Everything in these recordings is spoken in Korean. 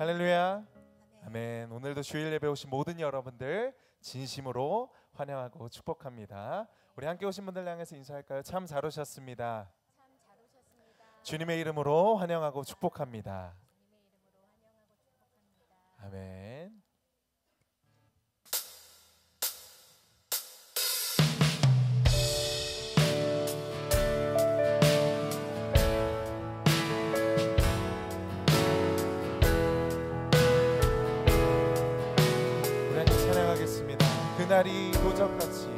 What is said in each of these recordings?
할렐루야. 아멘. 오늘도 주일 예배 오신 모든 여러분들 진심으로 환영하고 축복합니다. 우리 함께 오신 분들 향해서 인사할까요? 참 잘 오셨습니다. 주님의 이름으로 환영하고 축복합니다. 아멘. 그날이 도적같이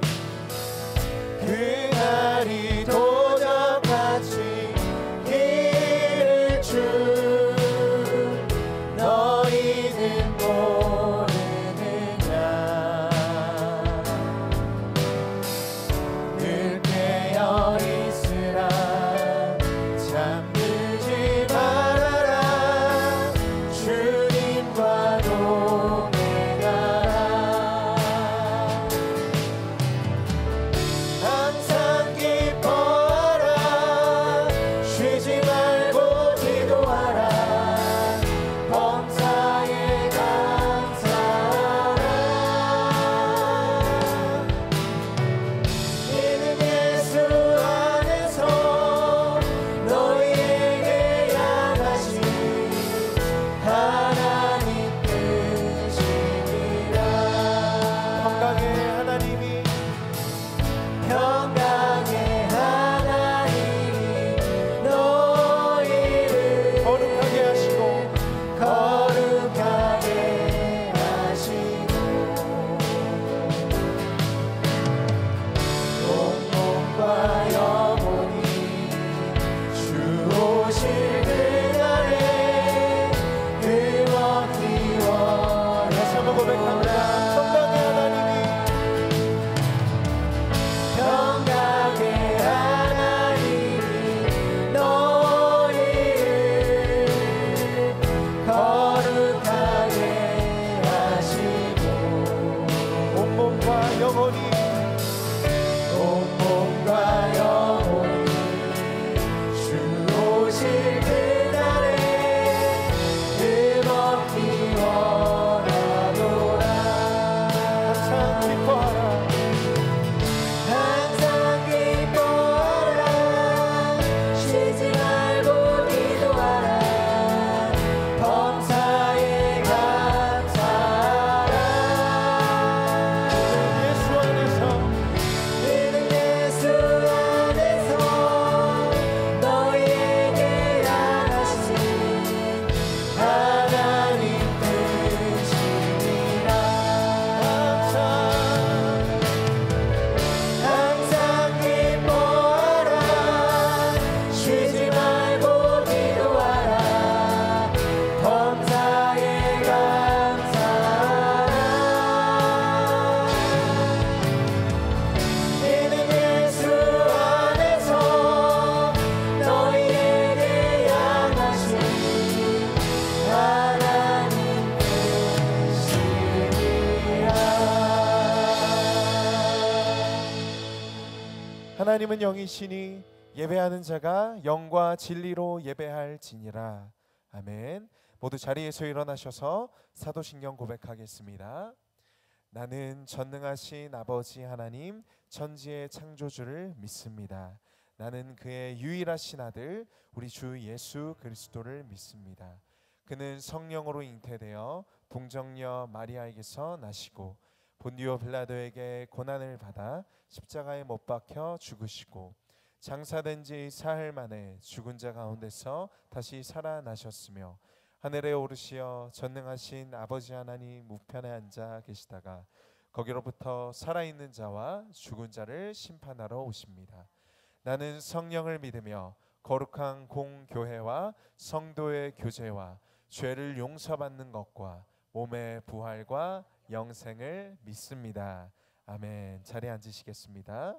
그날이 도적같이 길을 주 너희는 모르느냐 늘 깨어 있으라 잠들지 말아라 주님과 하나님은 영이시니 예배하는 자가 영과 진리로 예배할지니라. 아멘. 모두 자리에서 일어나셔서 사도신경 고백하겠습니다. 나는 전능하신 아버지 하나님 천지의 창조주를 믿습니다. 나는 그의 유일하신 아들 우리 주 예수 그리스도를 믿습니다. 그는 성령으로 잉태되어 동정녀 마리아에게서 나시고 본디오 빌라도에게 고난을 받아 십자가에 못 박혀 죽으시고 장사된 지 사흘 만에 죽은 자 가운데서 다시 살아나셨으며 하늘에 오르시어 전능하신 아버지 하나님 우편에 앉아 계시다가 거기로부터 살아있는 자와 죽은 자를 심판하러 오십니다. 나는 성령을 믿으며 거룩한 공교회와 성도의 교제와 죄를 용서받는 것과 몸의 부활과 영생을 믿습니다. 아멘. 자리에 앉으시겠습니다.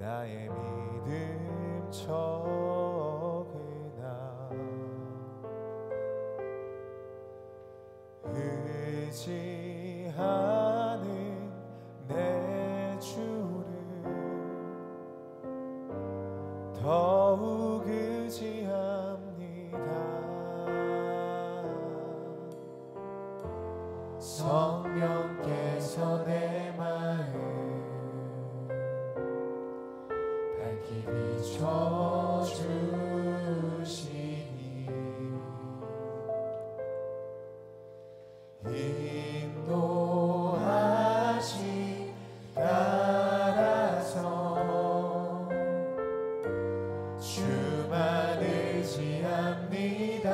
나의 믿음 적으나 의지하는 내 주를 더욱 의지합니다. 성령께서 내 마음 밝히 비춰주시니 인도하시 따라서 주만 의지합니다.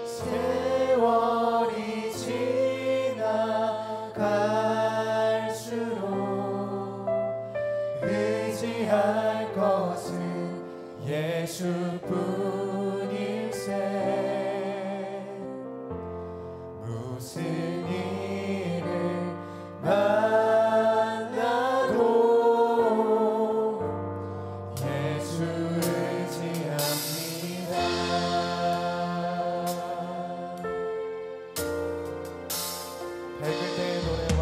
세월이 지나갈수록 의지할 것은 예수뿐일세. 무슨 일을 만나도 예수 의지합니다. 밝을 때의 노래와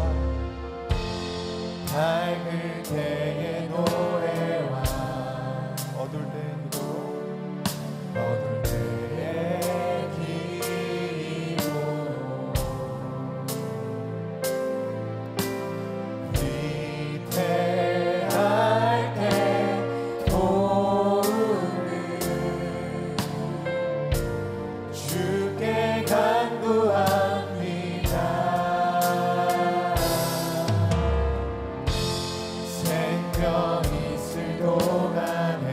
밝을 때의 노래와 어둘 때에도 어둘 때의 기도로 위태할 때 도움을 주께 간구합니다. 생명 있을 동안에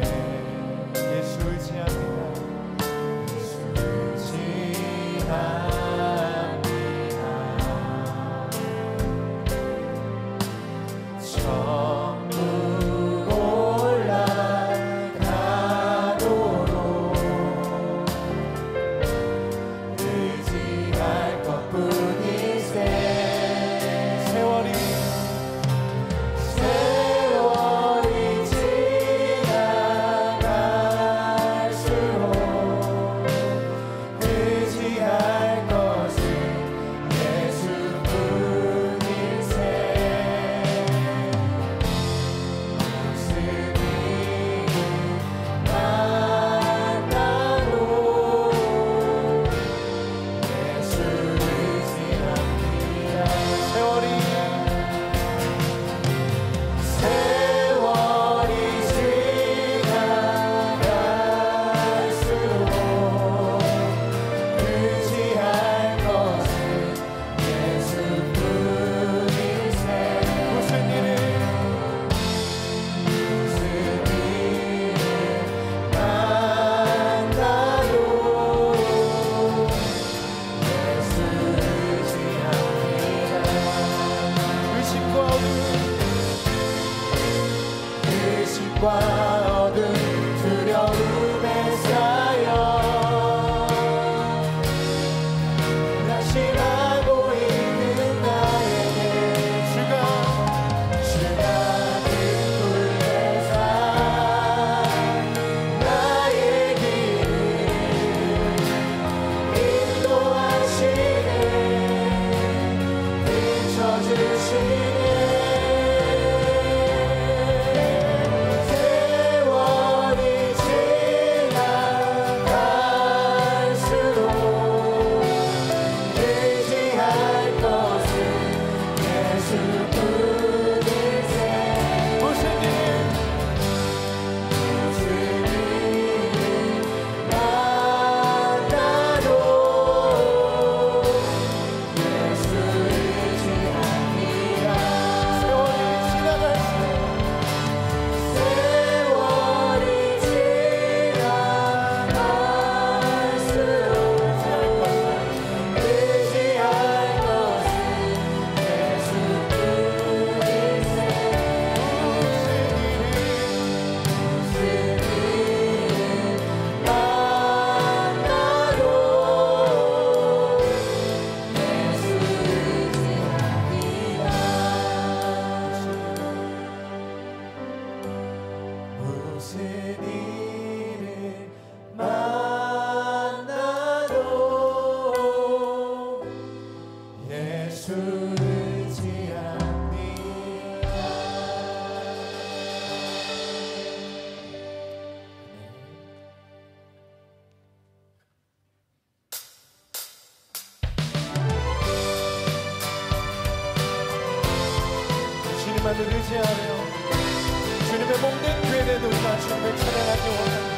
예수 의지합니다. 예수 의지합니다. 천국 올라가도록 의지할 것뿐일세. 세월이 지나갈수록 의지할 것은 예수뿐일세. 무슨 일을 만나도 예수 의지합니다. 세월이 지나갈수록 의지할 것은 예수뿐일세. 무슨 일을 만나도 예수 의지합니다. 의심과 어둠 의식과 어둠 두려움에 쌓여 낙심하고 있는 나에게 주가 듣굴레사 나의 길을 인도하시네. 비춰주시네. 세월이 주님만을 의지하며 주님의 몸된 교회된 우리가 주님을 찬양하기 원합니다.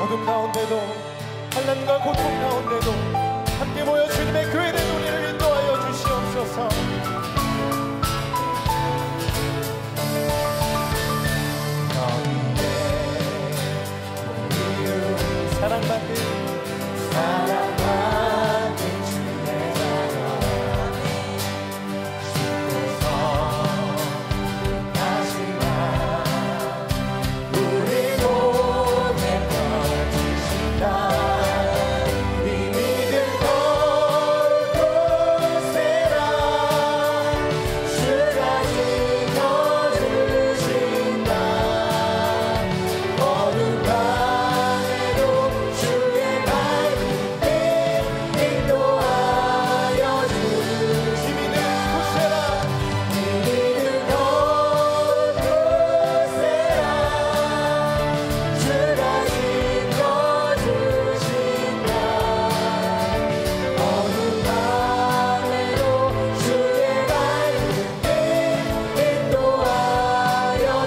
어둠 가운데도 환난과 고통 가운데도 함께 모여 주님의 교회된 우리를 인도하여 주시옵소서. 사랑받는 주의 자녀 주께서 다시마 우리 몸에 펴주신다. 네 믿음 곳곳에라 주가 지켜주신다. 어둠 밤에도 주의 밝은 빛 인도하여 주시니 곳곳에라 네 믿음 곳곳에라 주가 지켜주신다. 어둠 밤에도 주의 밝은 빛 인도하여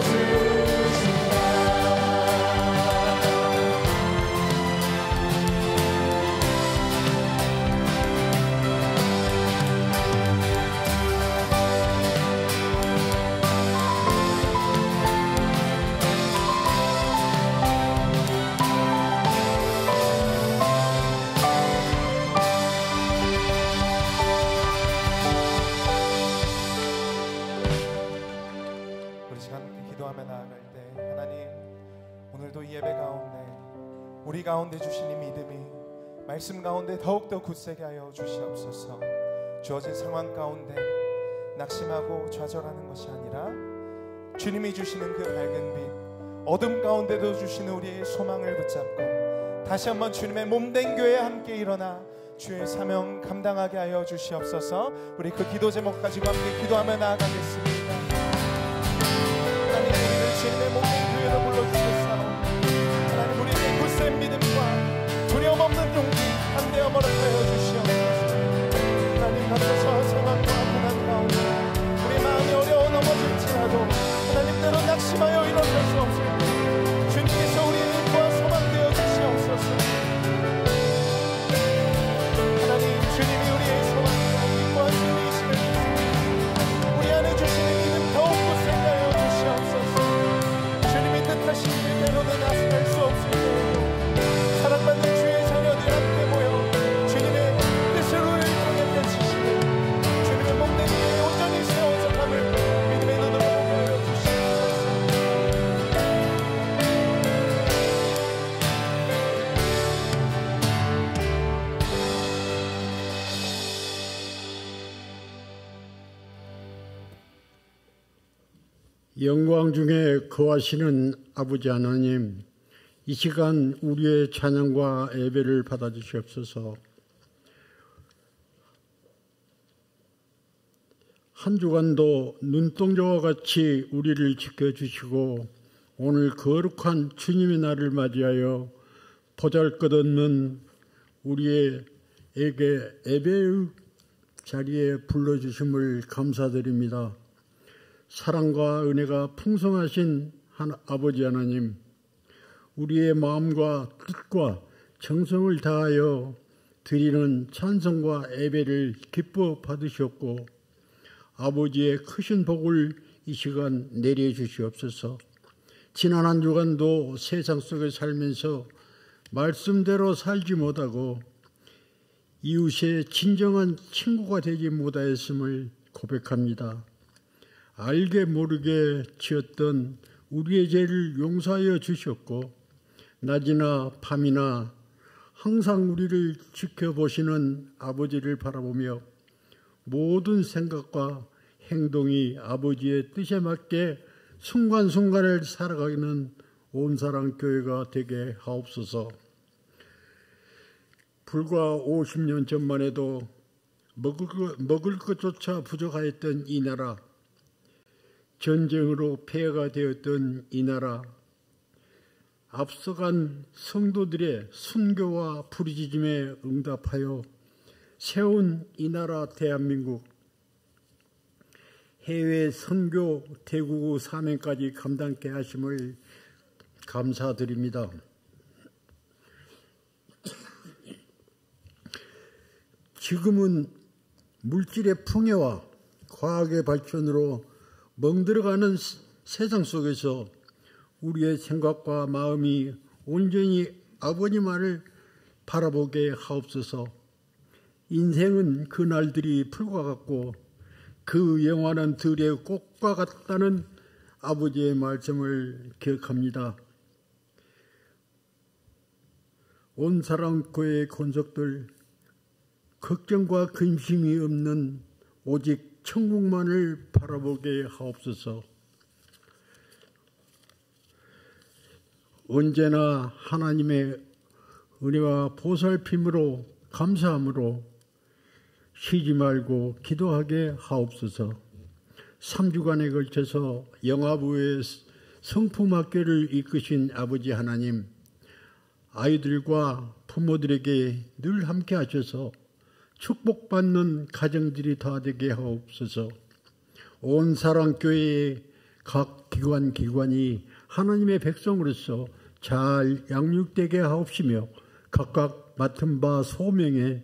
주신다. 우리 시간 함께 기도하며 나아갈 때 하나님, 오늘도 이 예배 가운데 우리 가운데 주신 이 믿음이 말씀 가운데 더욱더 굳세게 하여 주시옵소서. 주어진 상황 가운데 낙심하고 좌절하는 것이 아니라 주님이 주시는 그 밝은 빛, 어둠 가운데도 주시는 우리의 소망을 붙잡고 다시 한번 주님의 몸된 교회에 함께 일어나 주의 사명 감당하게 하여 주시옵소서. 우리 그 기도 제목 가지고 함께 기도하며 나아가겠습니다. 하나님, 우리를 주님의 목된 교회로 불러주셨사오. 하나님, 우리에게 굳센 믿음과 두려움 없는 용기 담대함 허락하여 주시옵소서. 하나님, 가셔서 상황과 고난 가운데 우리 마음이 어려워 넘어질지라도 하나님, 때로 낙심하여 일어설 수 없을 때 주님께서 우리의 힘과 소망 되어 주시옵소서. 주님이 우리의 소망과 기뻐한 주님이심을 믿습니다. 우리 안에 주시는 믿음 더욱 굳세게 하여 주시옵소서. 주님이 뜻하신 일 때로는 나서갈 수 없을 때에도 사랑받는 주의 자녀들 앞에 모여 주님의 뜻으로 일통에 펼치시되 주님의 목된 위에 온전히 세워서 감을 믿음의 눈으로 보게 하여 주시옵소서. 영광 중에 거하시는 아버지 하나님, 이 시간 우리의 찬양과 예배를 받아주시옵소서. 한 주간도 눈동자와 같이 우리를 지켜주시고 오늘 거룩한 주님의 날을 맞이하여 보잘것없는 우리에게 예배의 자리에 불러주심을 감사드립니다. 사랑과 은혜가 풍성하신 아버지 하나님, 우리의 마음과 뜻과 정성을 다하여 드리는 찬송과 예배를 기뻐 받으셨고 아버지의 크신 복을 이 시간 내려주시옵소서. 지난 한 주간도 세상 속에 살면서 말씀대로 살지 못하고 이웃의 진정한 친구가 되지 못하였음을 고백합니다. 알게 모르게 지었던 우리의 죄를 용서하여 주셨고 낮이나 밤이나 항상 우리를 지켜보시는 아버지를 바라보며 모든 생각과 행동이 아버지의 뜻에 맞게 순간순간을 살아가는 온사랑교회가 되게 하옵소서. 불과 50년 전만 해도 먹을 것조차 부족하였던 이 나라, 전쟁으로 폐해가 되었던 이 나라, 앞서간 성도들의 순교와 부르짖음에 응답하여 세운 이 나라 대한민국, 해외 선교 대국의 사명까지 감당케 하심을 감사드립니다. 지금은 물질의 풍요와 과학의 발전으로 멍들어가는 세상 속에서 우리의 생각과 마음이 온전히 아버님만을 바라보게 하옵소서. 인생은 그 날들이 풀과 같고 그 영원한 들의 꽃과 같다는 아버지의 말씀을 기억합니다. 온사랑교회의 권속들, 걱정과 근심이 없는 오직 천국만을 바라보게 하옵소서. 언제나 하나님의 은혜와 보살핌으로 감사함으로 쉬지 말고 기도하게 하옵소서. 3주간에 걸쳐서 영화부의 성품학교를 이끄신 아버지 하나님, 아이들과 부모들에게 늘 함께 하셔서 축복받는 가정들이 다 되게 하옵소서. 온사랑교회의 각 기관이 하나님의 백성으로서 잘 양육되게 하옵시며 각각 맡은 바 소명에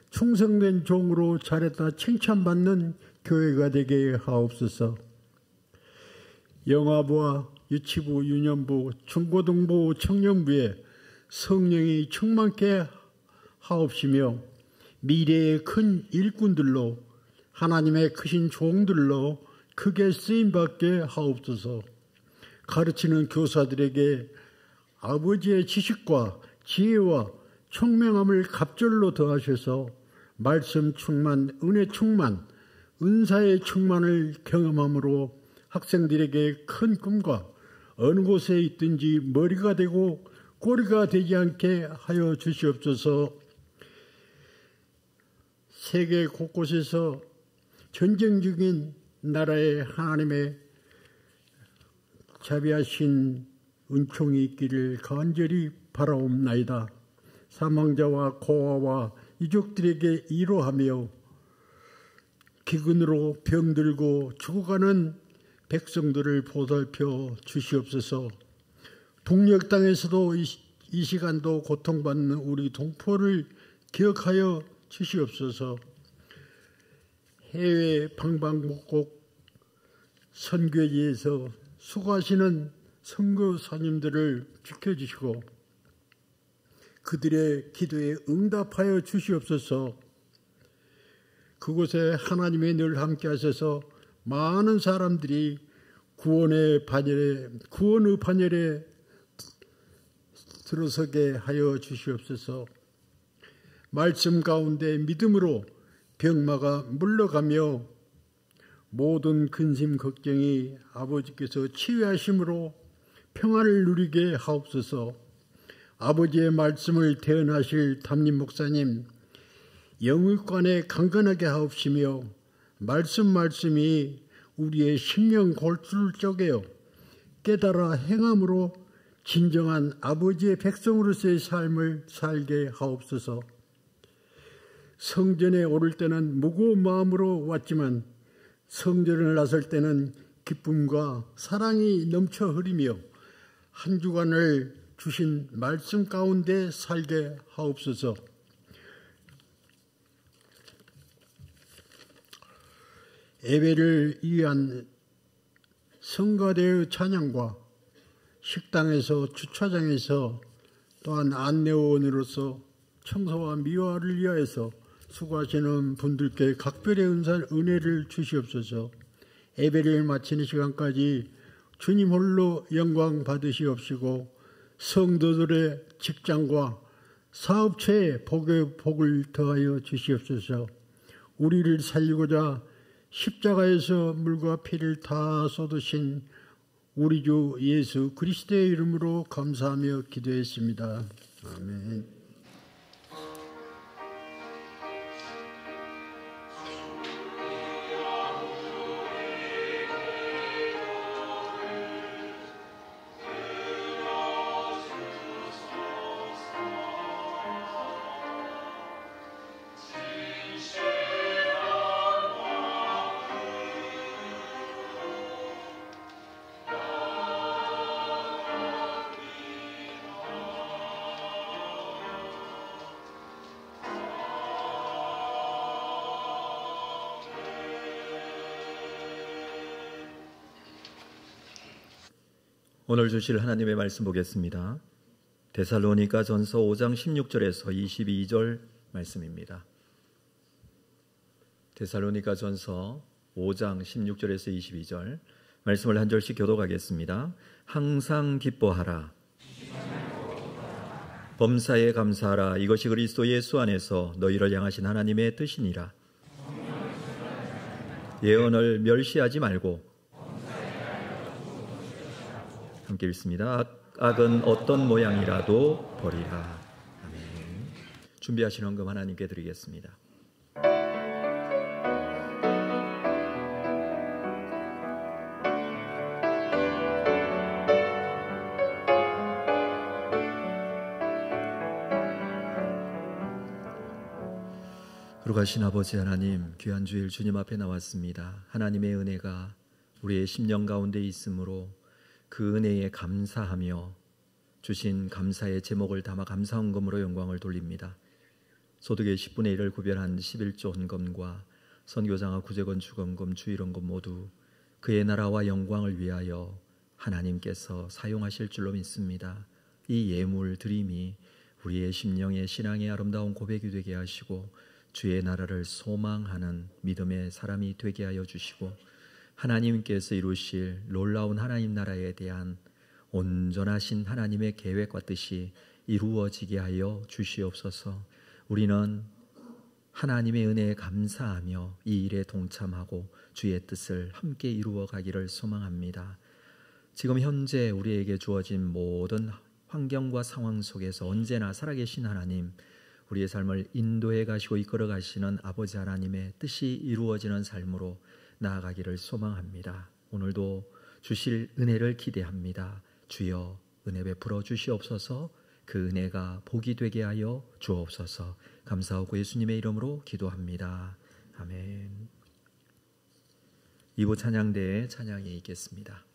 충성된 종으로 잘했다 칭찬받는 교회가 되게 하옵소서. 영아부와 유치부, 유년부, 중고등부, 청년부에 성령이 충만케 하옵시며 미래의 큰 일꾼들로 하나님의 크신 종들로 크게 쓰임받게 하옵소서. 가르치는 교사들에게 아버지의 지식과 지혜와 총명함을 갑절로 더하셔서 말씀 충만, 은혜 충만, 은사의 충만을 경험함으로 학생들에게 큰 꿈과 어느 곳에 있든지 머리가 되고 꼬리가 되지 않게 하여 주시옵소서. 세계 곳곳에서 전쟁 중인 나라에 하나님의 자비하신 은총이 있기를 간절히 바라옵나이다. 사망자와 고아와 유족들에게 위로하며 기근으로 병들고 죽어가는 백성들을 보살펴 주시옵소서. 북녘 땅에서도 이 시간도 고통받는 우리 동포를 기억하여 주시옵소서. 해외 방방곡곡 선교지에서 수고하시는 선교사님들을 지켜주시고 그들의 기도에 응답하여 주시옵소서. 그곳에 하나님이 늘 함께 하셔서 많은 사람들이 구원의 반열에 들어서게 하여 주시옵소서. 말씀 가운데 믿음으로 병마가 물러가며 모든 근심 걱정이 아버지께서 치유하심으로 평안을 누리게 하옵소서. 아버지의 말씀을 대언하실 담임 목사님 영육간에 강건하게 하옵시며 말씀이 우리의 심령 골수를 쪼개어 깨달아 행함으로 진정한 아버지의 백성으로서의 삶을 살게 하옵소서. 성전에 오를 때는 무거운 마음으로 왔지만 성전을 나설 때는 기쁨과 사랑이 넘쳐 흐르며 한 주간을 주신 말씀 가운데 살게 하옵소서. 예배를 위한 성가대의 찬양과 식당에서 주차장에서 또한 안내원으로서 청소와 미화를 위하여서 수고하시는 분들께 각별의 은혜를 주시옵소서. 예배를 마치는 시간까지 주님 홀로 영광 받으시옵시고 성도들의 직장과 사업체에 복을 더하여 주시옵소서. 우리를 살리고자 십자가에서 물과 피를 다 쏟으신 우리 주 예수 그리스도의 이름으로 감사하며 기도했습니다. 아멘. 오늘 주실 하나님의 말씀 보겠습니다. 데살로니가 전서 5장 16절에서 22절 말씀입니다. 데살로니가 전서 5장 16절에서 22절 말씀을 한 절씩 교독하겠습니다. 항상 기뻐하라. 범사에 감사하라. 이것이 그리스도 예수 안에서 너희를 향하신 하나님의 뜻이니라. 예언을 멸시하지 말고 함께 읽습니다. 악은 어떤 모양이라도 버리라. 아멘. 준비하신 헌금 하나님께 드리겠습니다. 거룩하신 아버지 하나님, 귀한 주일 주님 앞에 나왔습니다. 하나님의 은혜가 우리의 심령 가운데 있으므로 그 은혜에 감사하며 주신 감사의 제목을 담아 감사헌금으로 영광을 돌립니다. 소득의 10분의 1을 구별한 11조 헌금과 선교장학 구제건축헌금 주일헌금 모두 그의 나라와 영광을 위하여 하나님께서 사용하실 줄로 믿습니다. 이 예물 드림이 우리의 심령의 신앙의 아름다운 고백이 되게 하시고 주의 나라를 소망하는 믿음의 사람이 되게 하여 주시고 하나님께서 이루실 놀라운 하나님 나라에 대한 온전하신 하나님의 계획과 뜻이 이루어지게 하여 주시옵소서. 우리는 하나님의 은혜에 감사하며 이 일에 동참하고 주의 뜻을 함께 이루어 가기를 소망합니다. 지금 현재 우리에게 주어진 모든 환경과 상황 속에서 언제나 살아계신 하나님, 우리의 삶을 인도해 가시고 이끌어 가시는 아버지 하나님의 뜻이 이루어지는 삶으로 나아가기를 소망합니다. 오늘도 주실 은혜를 기대합니다. 주여 은혜 베풀어 주시옵소서. 그 은혜가 복이 되게 하여 주옵소서. 감사하고 예수님의 이름으로 기도합니다. 아멘. 2부 찬양대에 찬양이 있겠습니다.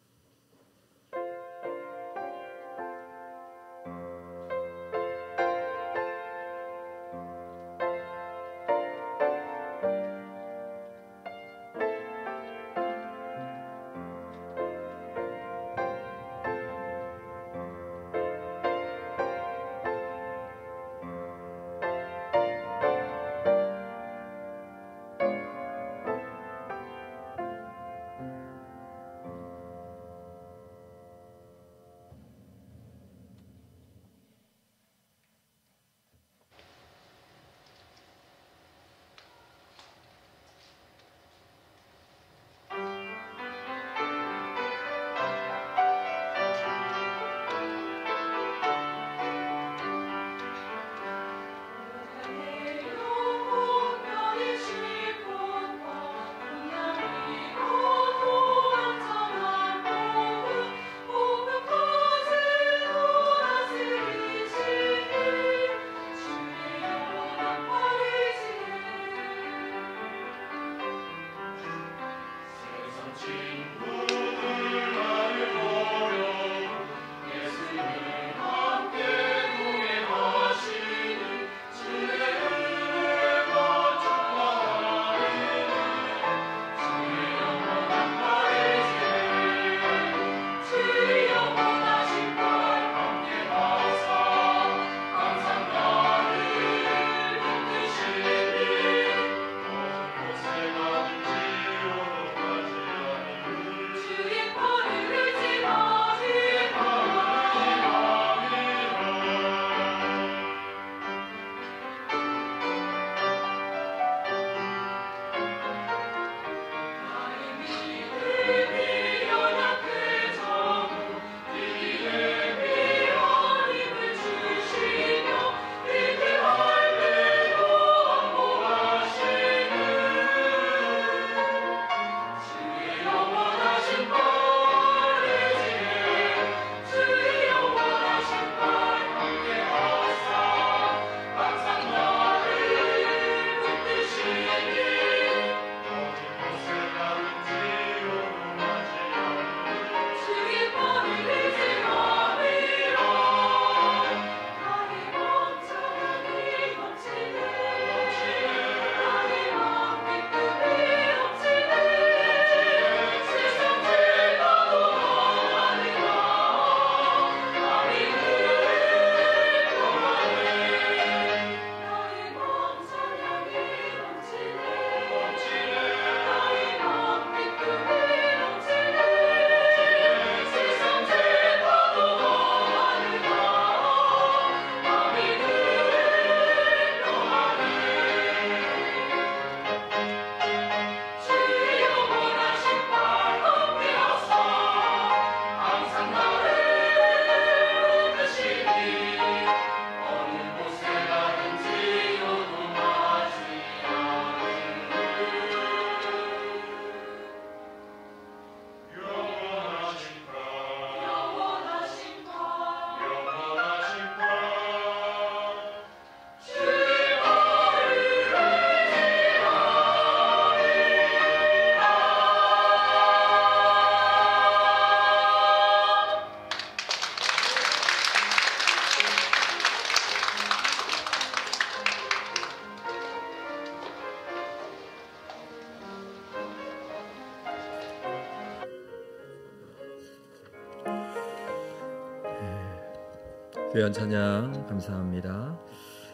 귀한 찬양 감사합니다.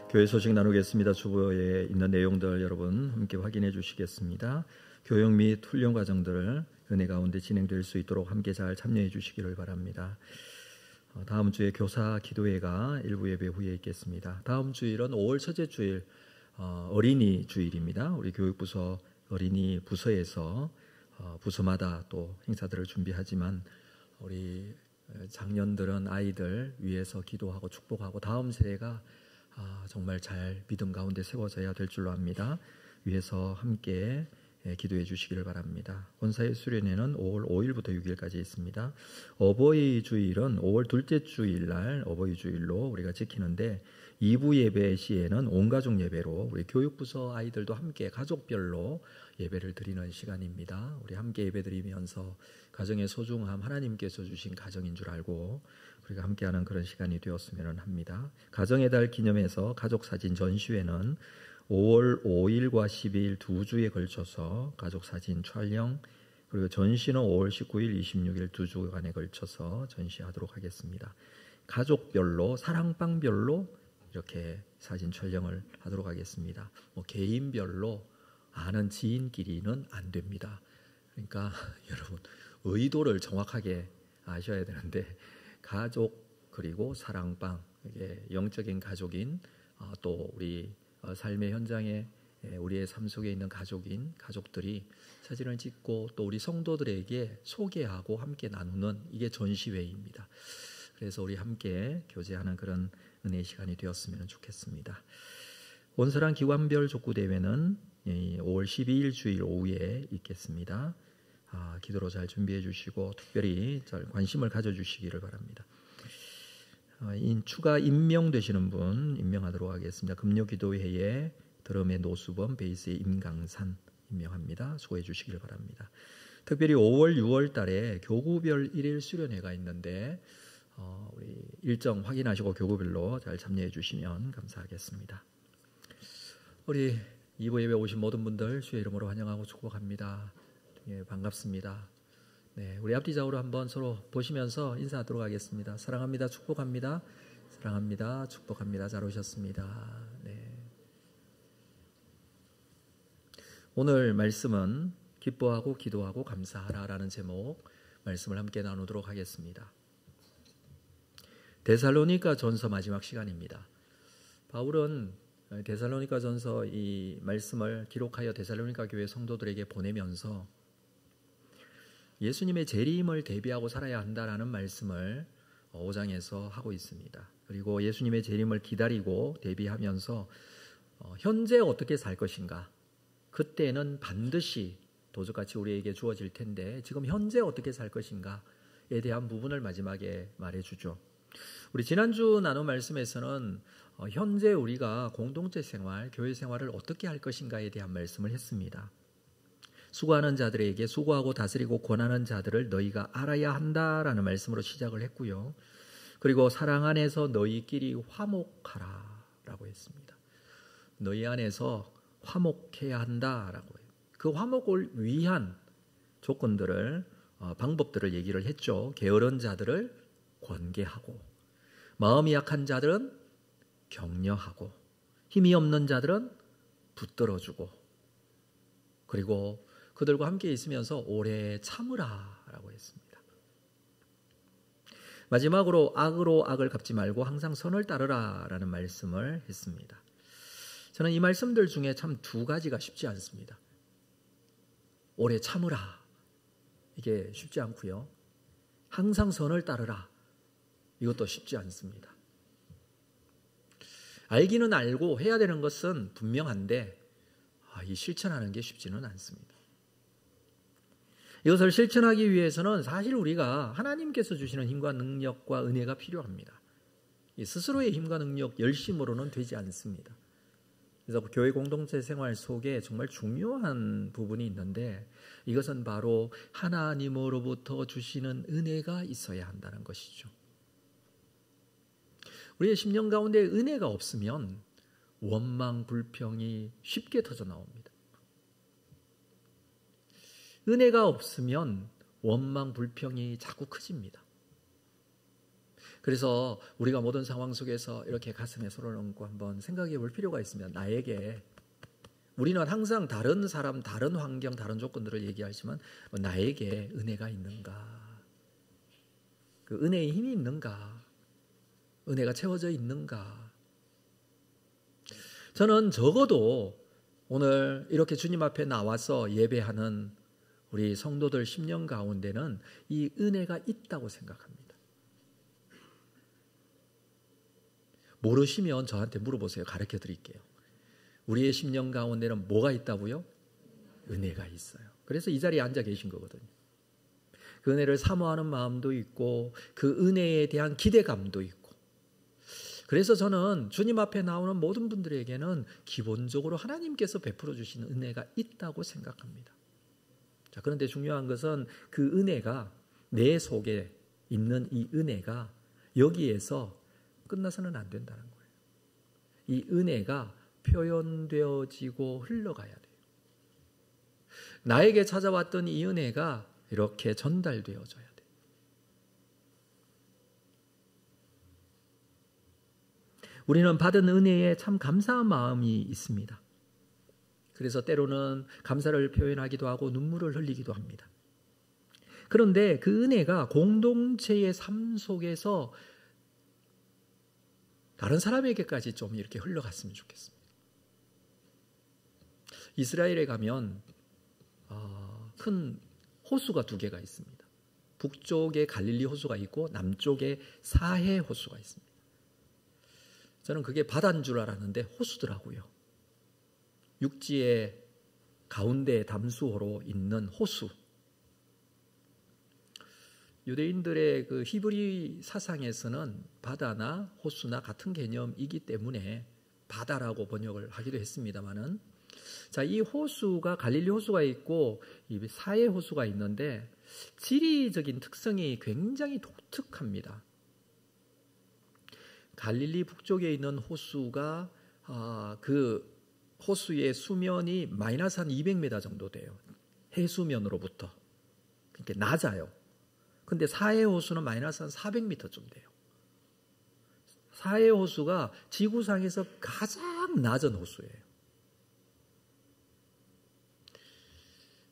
교회 소식 나누겠습니다. 주보에 있는 내용들 여러분 함께 확인해 주시겠습니다. 교육 및 훈련 과정들 은혜 가운데 진행될 수 있도록 함께 잘 참여해 주시기를 바랍니다. 다음 주에 교사 기도회가 일부 예배 후에 있겠습니다. 다음 주일은 5월 첫째 주일 어린이 주일입니다. 우리 교육부서 어린이 부서에서 부서마다 또 행사들을 준비하지만 우리 작년들은 아이들 위해서 기도하고 축복하고 다음 세대가 정말 잘 믿음 가운데 세워져야 될 줄로 압니다. 위에서 함께 기도해 주시기를 바랍니다. 본사의 수련회는 5월 5일부터 6일까지 있습니다. 어버이 주일은 5월 둘째 주일날 어버이 주일로 우리가 지키는데 2부 예배 시에는 온가족 예배로 우리 교육부서 아이들도 함께 가족별로 예배를 드리는 시간입니다. 우리 함께 예배 드리면서 가정의 소중함, 하나님께서 주신 가정인 줄 알고 우리가 함께하는 그런 시간이 되었으면 합니다. 가정의 달 기념해서 가족사진 전시회는 5월 5일과 12일 두 주에 걸쳐서 가족사진 촬영, 그리고 전시는 5월 19일, 26일 두 주간에 걸쳐서 전시하도록 하겠습니다. 가족별로, 사랑방별로 이렇게 사진 촬영을 하도록 하겠습니다. 개인별로 아는 지인끼리는 안 됩니다. 그러니까 여러분 의도를 정확하게 아셔야 되는데 가족 그리고 사랑방, 이게 영적인 가족인 또 우리 삶의 현장에 우리의 삶 속에 있는 가족들이 사진을 찍고 또 우리 성도들에게 소개하고 함께 나누는 이게 전시회입니다. 그래서 우리 함께 교제하는 그런 은혜의 시간이 되었으면 좋겠습니다. 온서랑 기관별 족구대회는 5월 12일 주일 오후에 있겠습니다. 기도로 잘 준비해 주시고 특별히 잘 관심을 가져주시기를 바랍니다. 추가 임명되시는 분 임명하도록 하겠습니다. 금요기도회에 드럼의 노수범, 베이스의 임강산 임명합니다. 수고해 주시기를 바랍니다. 특별히 5월, 6월 달에 교구별 1일 수련회가 있는데 우리 일정 확인하시고 교구별로 잘 참여해 주시면 감사하겠습니다. 우리 2부 예배 오신 모든 분들 주의 이름으로 환영하고 축복합니다. 반갑습니다. 우리 앞뒤좌우로 한번 서로 보시면서 인사하도록 하겠습니다. 사랑합니다. 축복합니다. 사랑합니다. 축복합니다. 잘 오셨습니다. 오늘 말씀은 기뻐하고 기도하고 감사하라라는 제목 말씀을 함께 나누도록 하겠습니다. 데살로니가 전서 마지막 시간입니다. 바울은 데살로니가 전서 이 말씀을 기록하여 데살로니가 교회 성도들에게 보내면서 예수님의 재림을 대비하고 살아야 한다라는 말씀을 5장에서 하고 있습니다. 그리고 예수님의 재림을 기다리고 대비하면서 현재 어떻게 살 것인가, 그때는 반드시 도적같이 우리에게 주어질 텐데 지금 현재 어떻게 살 것인가에 대한 부분을 마지막에 말해주죠. 우리 지난주 나눈 말씀에서는 현재 우리가 공동체 생활, 교회 생활을 어떻게 할 것인가에 대한 말씀을 했습니다. 수고하는 자들에게 수고하고 다스리고 권하는 자들을 너희가 알아야 한다라는 말씀으로 시작을 했고요. 그리고 사랑 안에서 너희끼리 화목하라 라고 했습니다. 너희 안에서 화목해야 한다라고 해요. 그 화목을 위한 조건들을 방법들을 얘기를 했죠. 게으른 자들을 권계하고, 마음이 약한 자들은 격려하고, 힘이 없는 자들은 붙들어주고, 그리고 그들과 함께 있으면서 오래 참으라라고 했습니다. 마지막으로 악으로 악을 갚지 말고 항상 선을 따르라라는 말씀을 했습니다. 저는 이 말씀들 중에 참 두 가지가 쉽지 않습니다. 오래 참으라, 이게 쉽지 않고요. 항상 선을 따르라, 이것도 쉽지 않습니다. 알기는 알고 해야 되는 것은 분명한데 이 실천하는 게 쉽지는 않습니다. 이것을 실천하기 위해서는 사실 우리가 하나님께서 주시는 힘과 능력과 은혜가 필요합니다. 스스로의 힘과 능력, 열심으로는 되지 않습니다. 그래서 교회 공동체 생활 속에 정말 중요한 부분이 있는데 이것은 바로 하나님으로부터 주시는 은혜가 있어야 한다는 것이죠. 우리의 심령 가운데 은혜가 없으면 원망, 불평이 쉽게 터져 나옵니다. 은혜가 없으면 원망, 불평이 자꾸 커집니다. 그래서 우리가 모든 상황 속에서 이렇게 가슴에 손을 얹고 한번 생각해 볼 필요가 있습니다. 나에게, 우리는 항상 다른 사람, 다른 환경, 다른 조건들을 얘기하지만 나에게 은혜가 있는가? 그 은혜의 힘이 있는가? 은혜가 채워져 있는가? 저는 적어도 오늘 이렇게 주님 앞에 나와서 예배하는 우리 성도들 10년 가운데는 이 은혜가 있다고 생각합니다. 모르시면 저한테 물어보세요. 가르쳐 드릴게요. 우리의 심령 가운데는 뭐가 있다고요? 은혜가 있어요. 그래서 이 자리에 앉아 계신 거거든요. 그 은혜를 사모하는 마음도 있고 그 은혜에 대한 기대감도 있고, 그래서 저는 주님 앞에 나오는 모든 분들에게는 기본적으로 하나님께서 베풀어 주시는 은혜가 있다고 생각합니다. 자, 그런데 중요한 것은 그 은혜가, 내 속에 있는 이 은혜가 여기에서 끝나서는 안 된다는 거예요. 이 은혜가 표현되어지고 흘러가야 돼요. 나에게 찾아왔던 이 은혜가 이렇게 전달되어져야 돼요. 우리는 받은 은혜에 참 감사한 마음이 있습니다. 그래서 때로는 감사를 표현하기도 하고 눈물을 흘리기도 합니다. 그런데 그 은혜가 공동체의 삶 속에서 다른 사람에게까지 좀 이렇게 흘러갔으면 좋겠습니다. 이스라엘에 가면 큰 호수가 2개가 있습니다. 북쪽에 갈릴리 호수가 있고 남쪽에 사해 호수가 있습니다. 저는 그게 바다인 줄 알았는데 호수더라고요. 육지의 가운데 담수호로 있는 호수. 유대인들의 그 히브리 사상에서는 바다나 호수나 같은 개념이기 때문에 바다라고 번역을 하기도 했습니다만은, 자, 이 호수가 갈릴리 호수가 있고 이 사해 호수가 있는데 지리적인 특성이 굉장히 독특합니다. 갈릴리 북쪽에 있는 호수가 그 호수의 수면이 마이너스 한 200m 정도 돼요. 해수면으로부터. 그러니까 낮아요. 근데 사해 호수는 마이너스 한 400m쯤 돼요. 사해 호수가 지구상에서 가장 낮은 호수예요.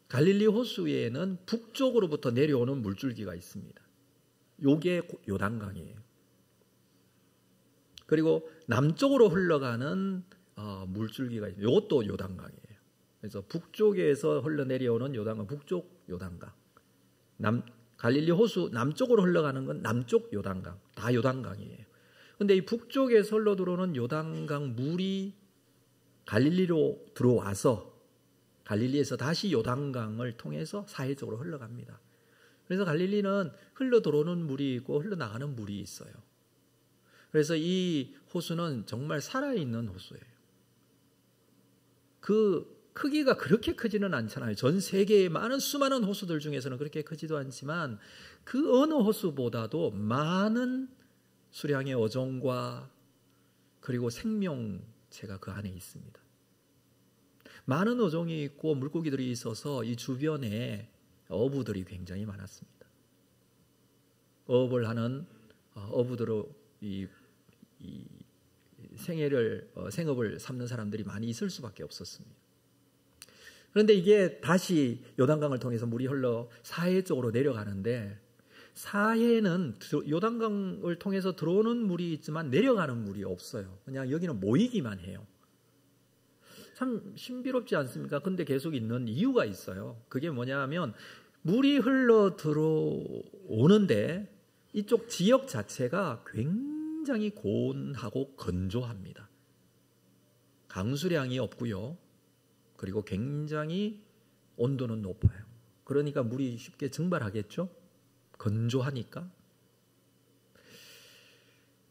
갈릴리 호수에는 북쪽으로부터 내려오는 물줄기가 있습니다. 요게 요단강이에요. 그리고 남쪽으로 흘러가는 물줄기가 있어요. 이것도 요단강이에요. 그래서 북쪽에서 흘러내려오는 요단강, 북쪽 요단강. 갈릴리 호수 남쪽으로 흘러가는 건 남쪽 요단강, 다 요단강이에요. 그런데 이 북쪽에서 흘러 들어오는 요단강 물이 갈릴리로 들어와서 갈릴리에서 다시 요단강을 통해서 사해쪽으로 흘러갑니다. 그래서 갈릴리는 흘러 들어오는 물이 있고 흘러나가는 물이 있어요. 그래서 이 호수는 정말 살아있는 호수예요. 그 크기가 그렇게 크지는 않잖아요. 전 세계의 수많은 호수들 중에서는 그렇게 크지도 않지만 그 어느 호수보다도 많은 수량의 어종과 그리고 생명체가 그 안에 있습니다. 많은 어종이 있고 물고기들이 있어서 이 주변에 어부들이 굉장히 많았습니다. 어업을 하는 어부들로 이 생업을 삼는 사람들이 많이 있을 수밖에 없었습니다. 그런데 이게 다시 요단강을 통해서 물이 흘러 사해 쪽으로 내려가는데, 사해는 요단강을 통해서 들어오는 물이 있지만 내려가는 물이 없어요. 그냥 여기는 모이기만 해요. 참 신비롭지 않습니까? 근데 계속 있는 이유가 있어요. 그게 뭐냐 하면 물이 흘러 들어오는데 이쪽 지역 자체가 굉장히 고온하고 건조합니다. 강수량이 없고요. 그리고 굉장히 온도는 높아요. 그러니까 물이 쉽게 증발하겠죠? 건조하니까.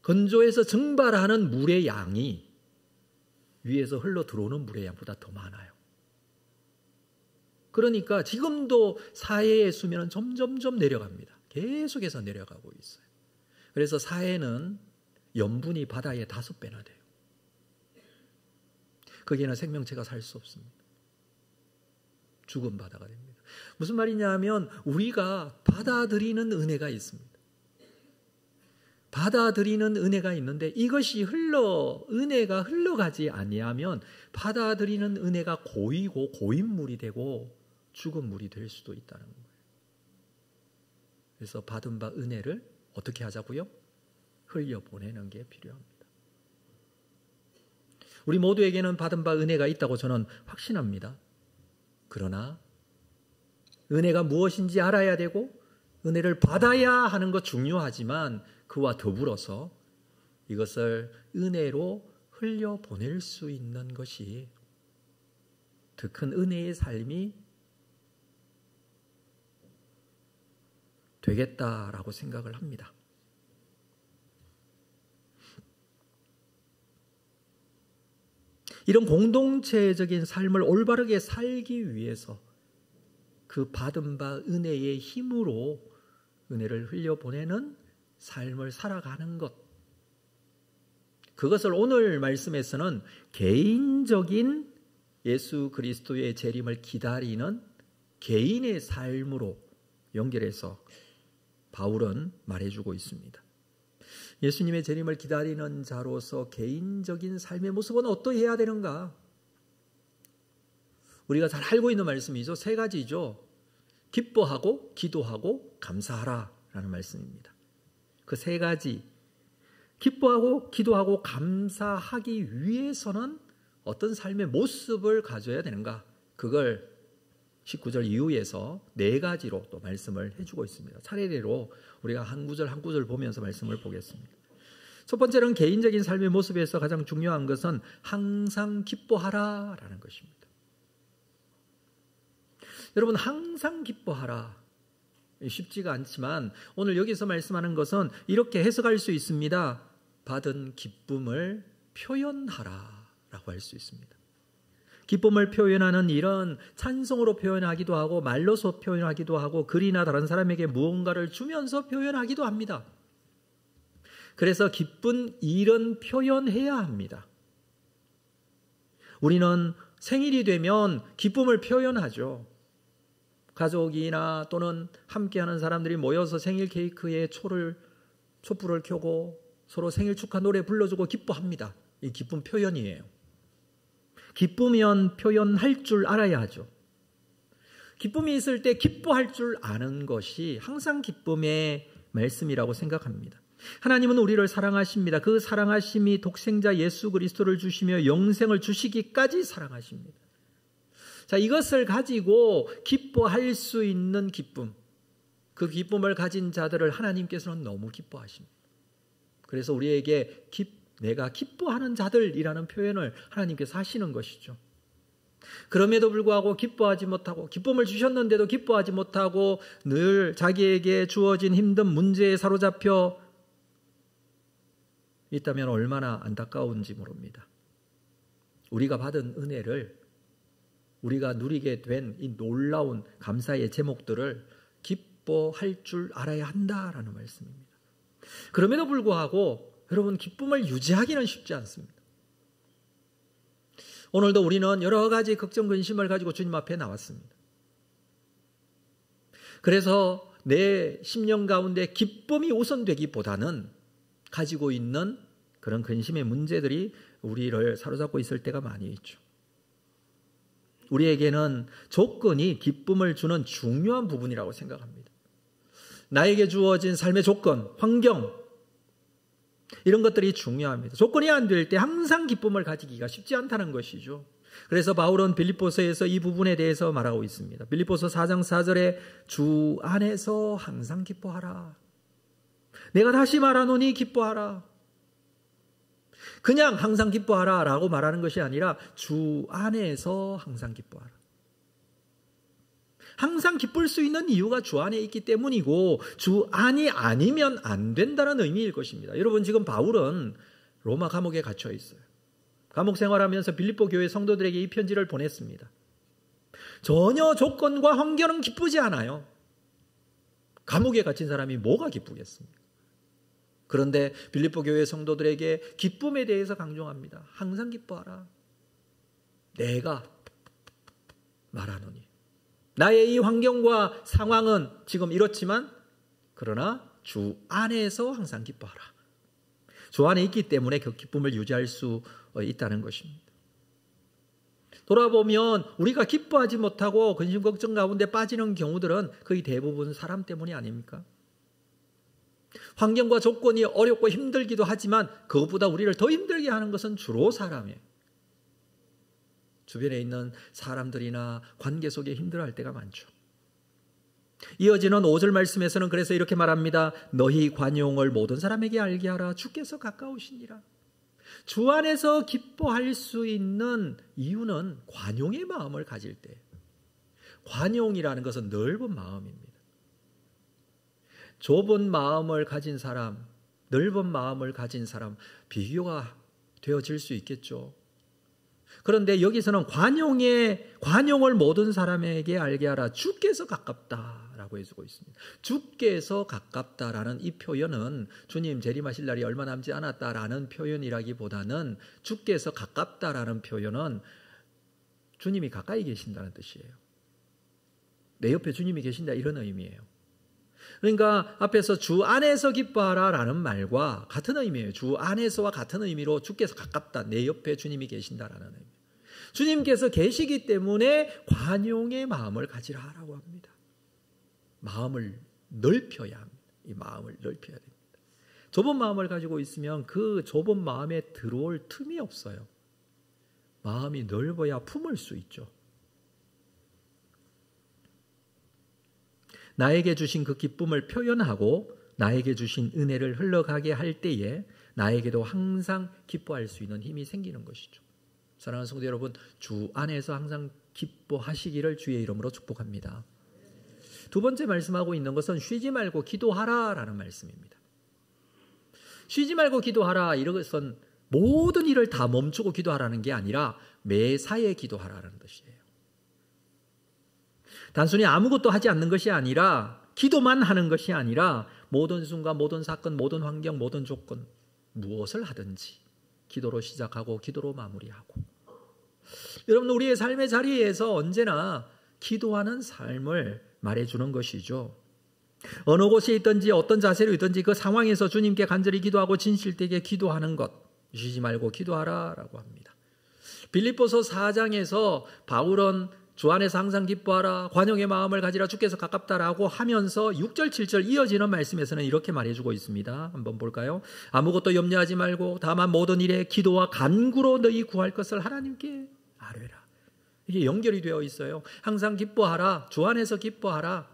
건조해서 증발하는 물의 양이 위에서 흘러 들어오는 물의 양보다 더 많아요. 그러니까 지금도 사해의 수면은 점점점 내려갑니다. 계속해서 내려가고 있어요. 그래서 사해는 염분이 바다의 5배나 돼요. 거기에는 생명체가 살 수 없습니다. 죽은 바다가 됩니다. 무슨 말이냐 하면 우리가 받아들이는 은혜가 있습니다. 받아들이는 은혜가 있는데 이것이 은혜가 흘러가지 아니하면 받아들이는 은혜가 고이고 고인물이 되고 죽은 물이 될 수도 있다는 거예요. 그래서 받은 바 은혜를 어떻게 하자고요? 흘려보내는 게 필요합니다. 우리 모두에게는 받은 바 은혜가 있다고 저는 확신합니다. 그러나 은혜가 무엇인지 알아야 되고 은혜를 받아야 하는 것 중요하지만 그와 더불어서 이것을 은혜로 흘려보낼 수 있는 것이 더 큰 은혜의 삶이 되겠다라고 생각을 합니다. 이런 공동체적인 삶을 올바르게 살기 위해서 그 받은 바 은혜의 힘으로 은혜를 흘려보내는 삶을 살아가는 것, 그것을 오늘 말씀에서는 개인적인 예수 그리스도의 재림을 기다리는 개인의 삶으로 연결해서 바울은 말해주고 있습니다. 예수님의 재림을 기다리는 자로서 개인적인 삶의 모습은 어떠해야 되는가? 우리가 잘 알고 있는 말씀이죠. 3가지죠. 기뻐하고 기도하고 감사하라 라는 말씀입니다. 그 3가지, 기뻐하고 기도하고 감사하기 위해서는 어떤 삶의 모습을 가져야 되는가? 그걸 19절 이후에서 4가지로 또 말씀을 해주고 있습니다. 차례대로 우리가 한 구절 한 구절 보면서 말씀을 보겠습니다. 첫 번째는 개인적인 삶의 모습에서 가장 중요한 것은 항상 기뻐하라 라는 것입니다. 여러분, 항상 기뻐하라. 쉽지가 않지만 오늘 여기서 말씀하는 것은 이렇게 해석할 수 있습니다. 받은 기쁨을 표현하라 라고 할 수 있습니다. 기쁨을 표현하는 일은 찬송으로 표현하기도 하고 말로서 표현하기도 하고 글이나 다른 사람에게 무언가를 주면서 표현하기도 합니다. 그래서 기쁜 일은 표현해야 합니다. 우리는 생일이 되면 기쁨을 표현하죠. 가족이나 또는 함께하는 사람들이 모여서 생일 케이크에 촛불을 켜고 서로 생일 축하 노래 불러주고 기뻐합니다. 이 기쁨 표현이에요. 기쁘면 표현할 줄 알아야 하죠. 기쁨이 있을 때 기뻐할 줄 아는 것이 항상 기쁨의 말씀이라고 생각합니다. 하나님은 우리를 사랑하십니다. 그 사랑하심이 독생자 예수 그리스도를 주시며 영생을 주시기까지 사랑하십니다. 자, 이것을 가지고 기뻐할 수 있는 기쁨, 그 기쁨을 가진 자들을 하나님께서는 너무 기뻐하십니다. 그래서 우리에게 내가 기뻐하는 자들이라는 표현을 하나님께서 하시는 것이죠. 그럼에도 불구하고 기뻐하지 못하고, 기쁨을 주셨는데도 기뻐하지 못하고 늘 자기에게 주어진 힘든 문제에 사로잡혀 있다면 얼마나 안타까운지 모릅니다. 우리가 받은 은혜를, 우리가 누리게 된 이 놀라운 감사의 제목들을 기뻐할 줄 알아야 한다라는 말씀입니다. 그럼에도 불구하고 여러분, 기쁨을 유지하기는 쉽지 않습니다. 오늘도 우리는 여러 가지 걱정, 근심을 가지고 주님 앞에 나왔습니다. 그래서 내 심령 가운데 기쁨이 우선되기보다는 가지고 있는 그런 근심의 문제들이 우리를 사로잡고 있을 때가 많이 있죠. 우리에게는 조건이 기쁨을 주는 중요한 부분이라고 생각합니다. 나에게 주어진 삶의 조건, 환경, 이런 것들이 중요합니다. 조건이 안 될 때 항상 기쁨을 가지기가 쉽지 않다는 것이죠. 그래서 바울은 빌립보서에서 이 부분에 대해서 말하고 있습니다. 빌립보서 4장 4절에 주 안에서 항상 기뻐하라. 내가 다시 말하노니 기뻐하라. 그냥 항상 기뻐하라 라고 말하는 것이 아니라 주 안에서 항상 기뻐하라. 항상 기쁠 수 있는 이유가 주 안에 있기 때문이고 주 안이 아니면 안 된다는 의미일 것입니다. 여러분, 지금 바울은 로마 감옥에 갇혀 있어요. 감옥 생활하면서 빌립보 교회 성도들에게 이 편지를 보냈습니다. 전혀 조건과 환경은 기쁘지 않아요. 감옥에 갇힌 사람이 뭐가 기쁘겠습니까? 그런데 빌립보 교회 성도들에게 기쁨에 대해서 강조합니다. 항상 기뻐하라. 내가 말하노니. 나의 이 환경과 상황은 지금 이렇지만 그러나 주 안에서 항상 기뻐하라. 주 안에 있기 때문에 그 기쁨을 유지할 수 있다는 것입니다. 돌아보면 우리가 기뻐하지 못하고 근심 걱정 가운데 빠지는 경우들은 거의 대부분 사람 때문이 아닙니까? 환경과 조건이 어렵고 힘들기도 하지만 그것보다 우리를 더 힘들게 하는 것은 주로 사람이에요. 주변에 있는 사람들이나 관계 속에 힘들어할 때가 많죠. 이어지는 5절 말씀에서는 그래서 이렇게 말합니다. 너희 관용을 모든 사람에게 알게 하라. 주께서 가까우시니라. 주 안에서 기뻐할 수 있는 이유는 관용의 마음을 가질 때. 관용이라는 것은 넓은 마음입니다. 좁은 마음을 가진 사람, 넓은 마음을 가진 사람, 비교가 되어질 수 있겠죠. 그런데 여기서는 관용을 모든 사람에게 알게 하라. 주께서 가깝다라고 해주고 있습니다. 주께서 가깝다라는 이 표현은 주님 재림하실 날이 얼마 남지 않았다라는 표현이라기보다는 주께서 가깝다라는 표현은 주님이 가까이 계신다는 뜻이에요. 내 옆에 주님이 계신다 이런 의미예요. 그러니까 앞에서 주 안에서 기뻐하라라는 말과 같은 의미예요. 주 안에서와 같은 의미로 주께서 가깝다. 내 옆에 주님이 계신다라는 의미. 주님께서 계시기 때문에 관용의 마음을 가지라라고 합니다. 마음을 넓혀야 합니다. 이 마음을 넓혀야 됩니다. 좁은 마음을 가지고 있으면 그 좁은 마음에 들어올 틈이 없어요. 마음이 넓어야 품을 수 있죠. 나에게 주신 그 기쁨을 표현하고 나에게 주신 은혜를 흘러가게 할 때에 나에게도 항상 기뻐할 수 있는 힘이 생기는 것이죠. 사랑하는 성도 여러분, 주 안에서 항상 기뻐하시기를 주의 이름으로 축복합니다. 두 번째 말씀하고 있는 것은 쉬지 말고 기도하라라는 말씀입니다. 쉬지 말고 기도하라 이것은 모든 일을 다 멈추고 기도하라는 게 아니라 매사에 기도하라는 뜻이에요. 단순히 아무것도 하지 않는 것이 아니라 기도만 하는 것이 아니라 모든 순간, 모든 사건, 모든 환경, 모든 조건 무엇을 하든지 기도로 시작하고 기도로 마무리하고 여러분 우리의 삶의 자리에서 언제나 기도하는 삶을 말해주는 것이죠. 어느 곳에 있든지 어떤 자세로 있든지 그 상황에서 주님께 간절히 기도하고 진실되게 기도하는 것 쉬지 말고 기도하라라고 합니다. 빌립보서 4장에서 바울은 주 안에서 항상 기뻐하라 관용의 마음을 가지라 주께서 가깝다라고 하면서 6절 7절 이어지는 말씀에서는 이렇게 말해주고 있습니다. 한번 볼까요? 아무것도 염려하지 말고 다만 모든 일에 기도와 간구로 너희 구할 것을 하나님께 아뢰라. 이게 연결이 되어 있어요. 항상 기뻐하라. 주 안에서 기뻐하라.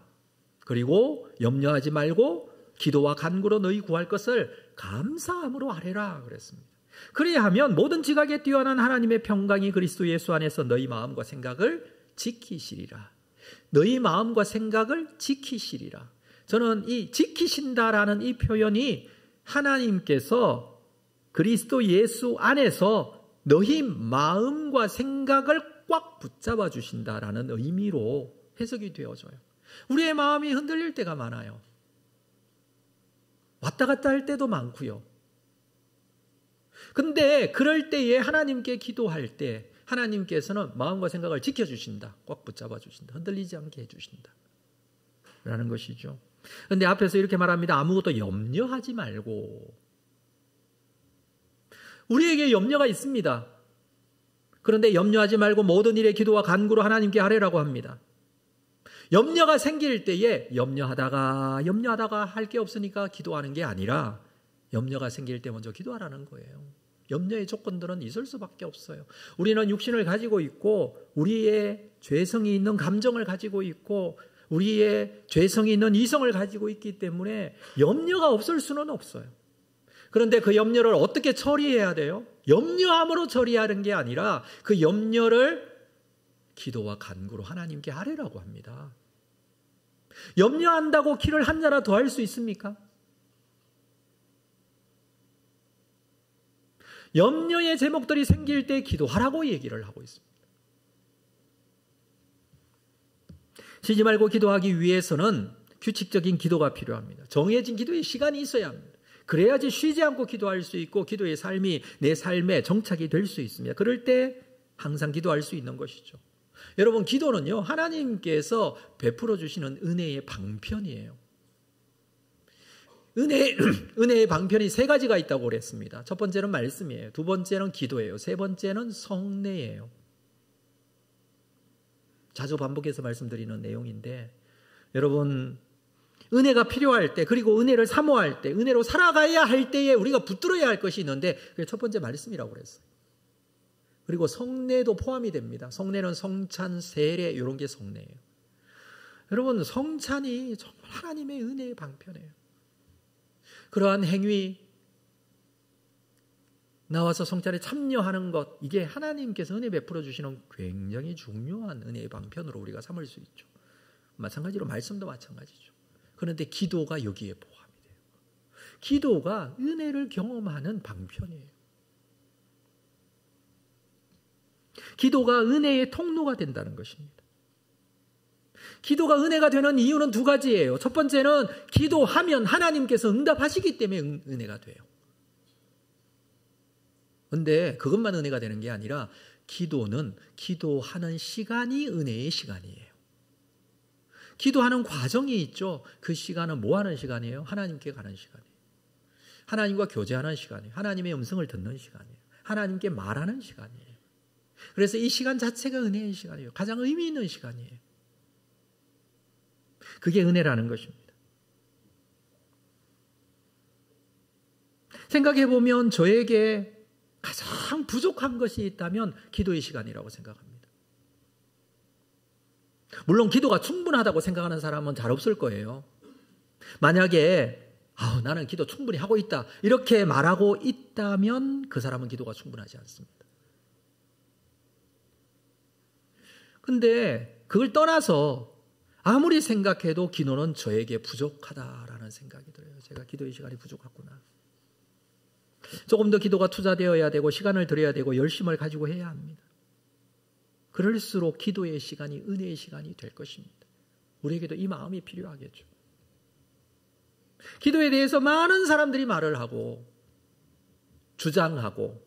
그리고 염려하지 말고 기도와 간구로 너희 구할 것을 감사함으로 아뢰라 그랬습니다. 그래야 하면 모든 지각에 뛰어난 하나님의 평강이 그리스도 예수 안에서 너희 마음과 생각을 지키시리라. 너희 마음과 생각을 지키시리라. 저는 이 지키신다라는 이 표현이 하나님께서 그리스도 예수 안에서 너희 마음과 생각을 꽉 붙잡아 주신다라는 의미로 해석이 되어져요. 우리의 마음이 흔들릴 때가 많아요. 왔다 갔다 할 때도 많고요. 근데 그럴 때에 하나님께 기도할 때 하나님께서는 마음과 생각을 지켜주신다. 꽉 붙잡아 주신다. 흔들리지 않게 해주신다. 라는 것이죠. 그런데 앞에서 이렇게 말합니다. 아무것도 염려하지 말고. 우리에게 염려가 있습니다. 그런데 염려하지 말고 모든 일에 기도와 간구로 하나님께 하래라고 합니다. 염려가 생길 때에 염려하다가 할 게 없으니까 기도하는 게 아니라 염려가 생길 때 먼저 기도하라는 거예요. 염려의 조건들은 있을 수밖에 없어요. 우리는 육신을 가지고 있고 우리의 죄성이 있는 감정을 가지고 있고 우리의 죄성이 있는 이성을 가지고 있기 때문에 염려가 없을 수는 없어요. 그런데 그 염려를 어떻게 처리해야 돼요? 염려함으로 처리하는 게 아니라 그 염려를 기도와 간구로 하나님께 아뢰라고 합니다. 염려한다고 키를 한 자라 더 할 수 있습니까? 염려의 제목들이 생길 때 기도하라고 얘기를 하고 있습니다. 쉬지 말고 기도하기 위해서는 규칙적인 기도가 필요합니다. 정해진 기도의 시간이 있어야 합니다. 그래야지 쉬지 않고 기도할 수 있고 기도의 삶이 내 삶에 정착이 될 수 있습니다. 그럴 때 항상 기도할 수 있는 것이죠. 여러분 기도는요 하나님께서 베풀어 주시는 은혜의 방편이에요. 은혜의 방편이 세 가지가 있다고 그랬습니다. 첫 번째는 말씀이에요. 두 번째는 기도예요. 세 번째는 성례예요. 자주 반복해서 말씀드리는 내용인데 여러분 은혜가 필요할 때 그리고 은혜를 사모할 때 은혜로 살아가야 할 때에 우리가 붙들어야 할 것이 있는데 그게 첫 번째 말씀이라고 그랬어요. 그리고 성례도 포함이 됩니다. 성례는 성찬, 세례 이런 게 성례예요. 여러분, 성찬이 정말 하나님의 은혜의 방편이에요. 그러한 행위, 나와서 성찬에 참여하는 것, 이게 하나님께서 은혜 베풀어 주시는 굉장히 중요한 은혜의 방편으로 우리가 삼을 수 있죠. 마찬가지로 말씀도 마찬가지죠. 그런데 기도가 여기에 포함이 돼요. 기도가 은혜를 경험하는 방편이에요. 기도가 은혜의 통로가 된다는 것입니다. 기도가 은혜가 되는 이유는 두 가지예요. 첫 번째는 기도하면 하나님께서 응답하시기 때문에 은혜가 돼요. 그런데 그것만 은혜가 되는 게 아니라 기도는 기도하는 시간이 은혜의 시간이에요. 기도하는 과정이 있죠. 그 시간은 뭐 하는 시간이에요? 하나님께 가는 시간이에요. 하나님과 교제하는 시간이에요. 하나님의 음성을 듣는 시간이에요. 하나님께 말하는 시간이에요. 그래서 이 시간 자체가 은혜의 시간이에요. 가장 의미 있는 시간이에요. 그게 은혜라는 것입니다. 생각해보면 저에게 가장 부족한 것이 있다면 기도의 시간이라고 생각합니다. 물론 기도가 충분하다고 생각하는 사람은 잘 없을 거예요. 만약에 나는 기도 충분히 하고 있다 이렇게 말하고 있다면 그 사람은 기도가 충분하지 않습니다. 근데 그걸 떠나서 아무리 생각해도 기도는 저에게 부족하다라는 생각이 들어요. 제가 기도의 시간이 부족하구나. 조금 더 기도가 투자되어야 되고 시간을 들여야 되고 열심을 가지고 해야 합니다. 그럴수록 기도의 시간이 은혜의 시간이 될 것입니다. 우리에게도 이 마음이 필요하겠죠. 기도에 대해서 많은 사람들이 말을 하고 주장하고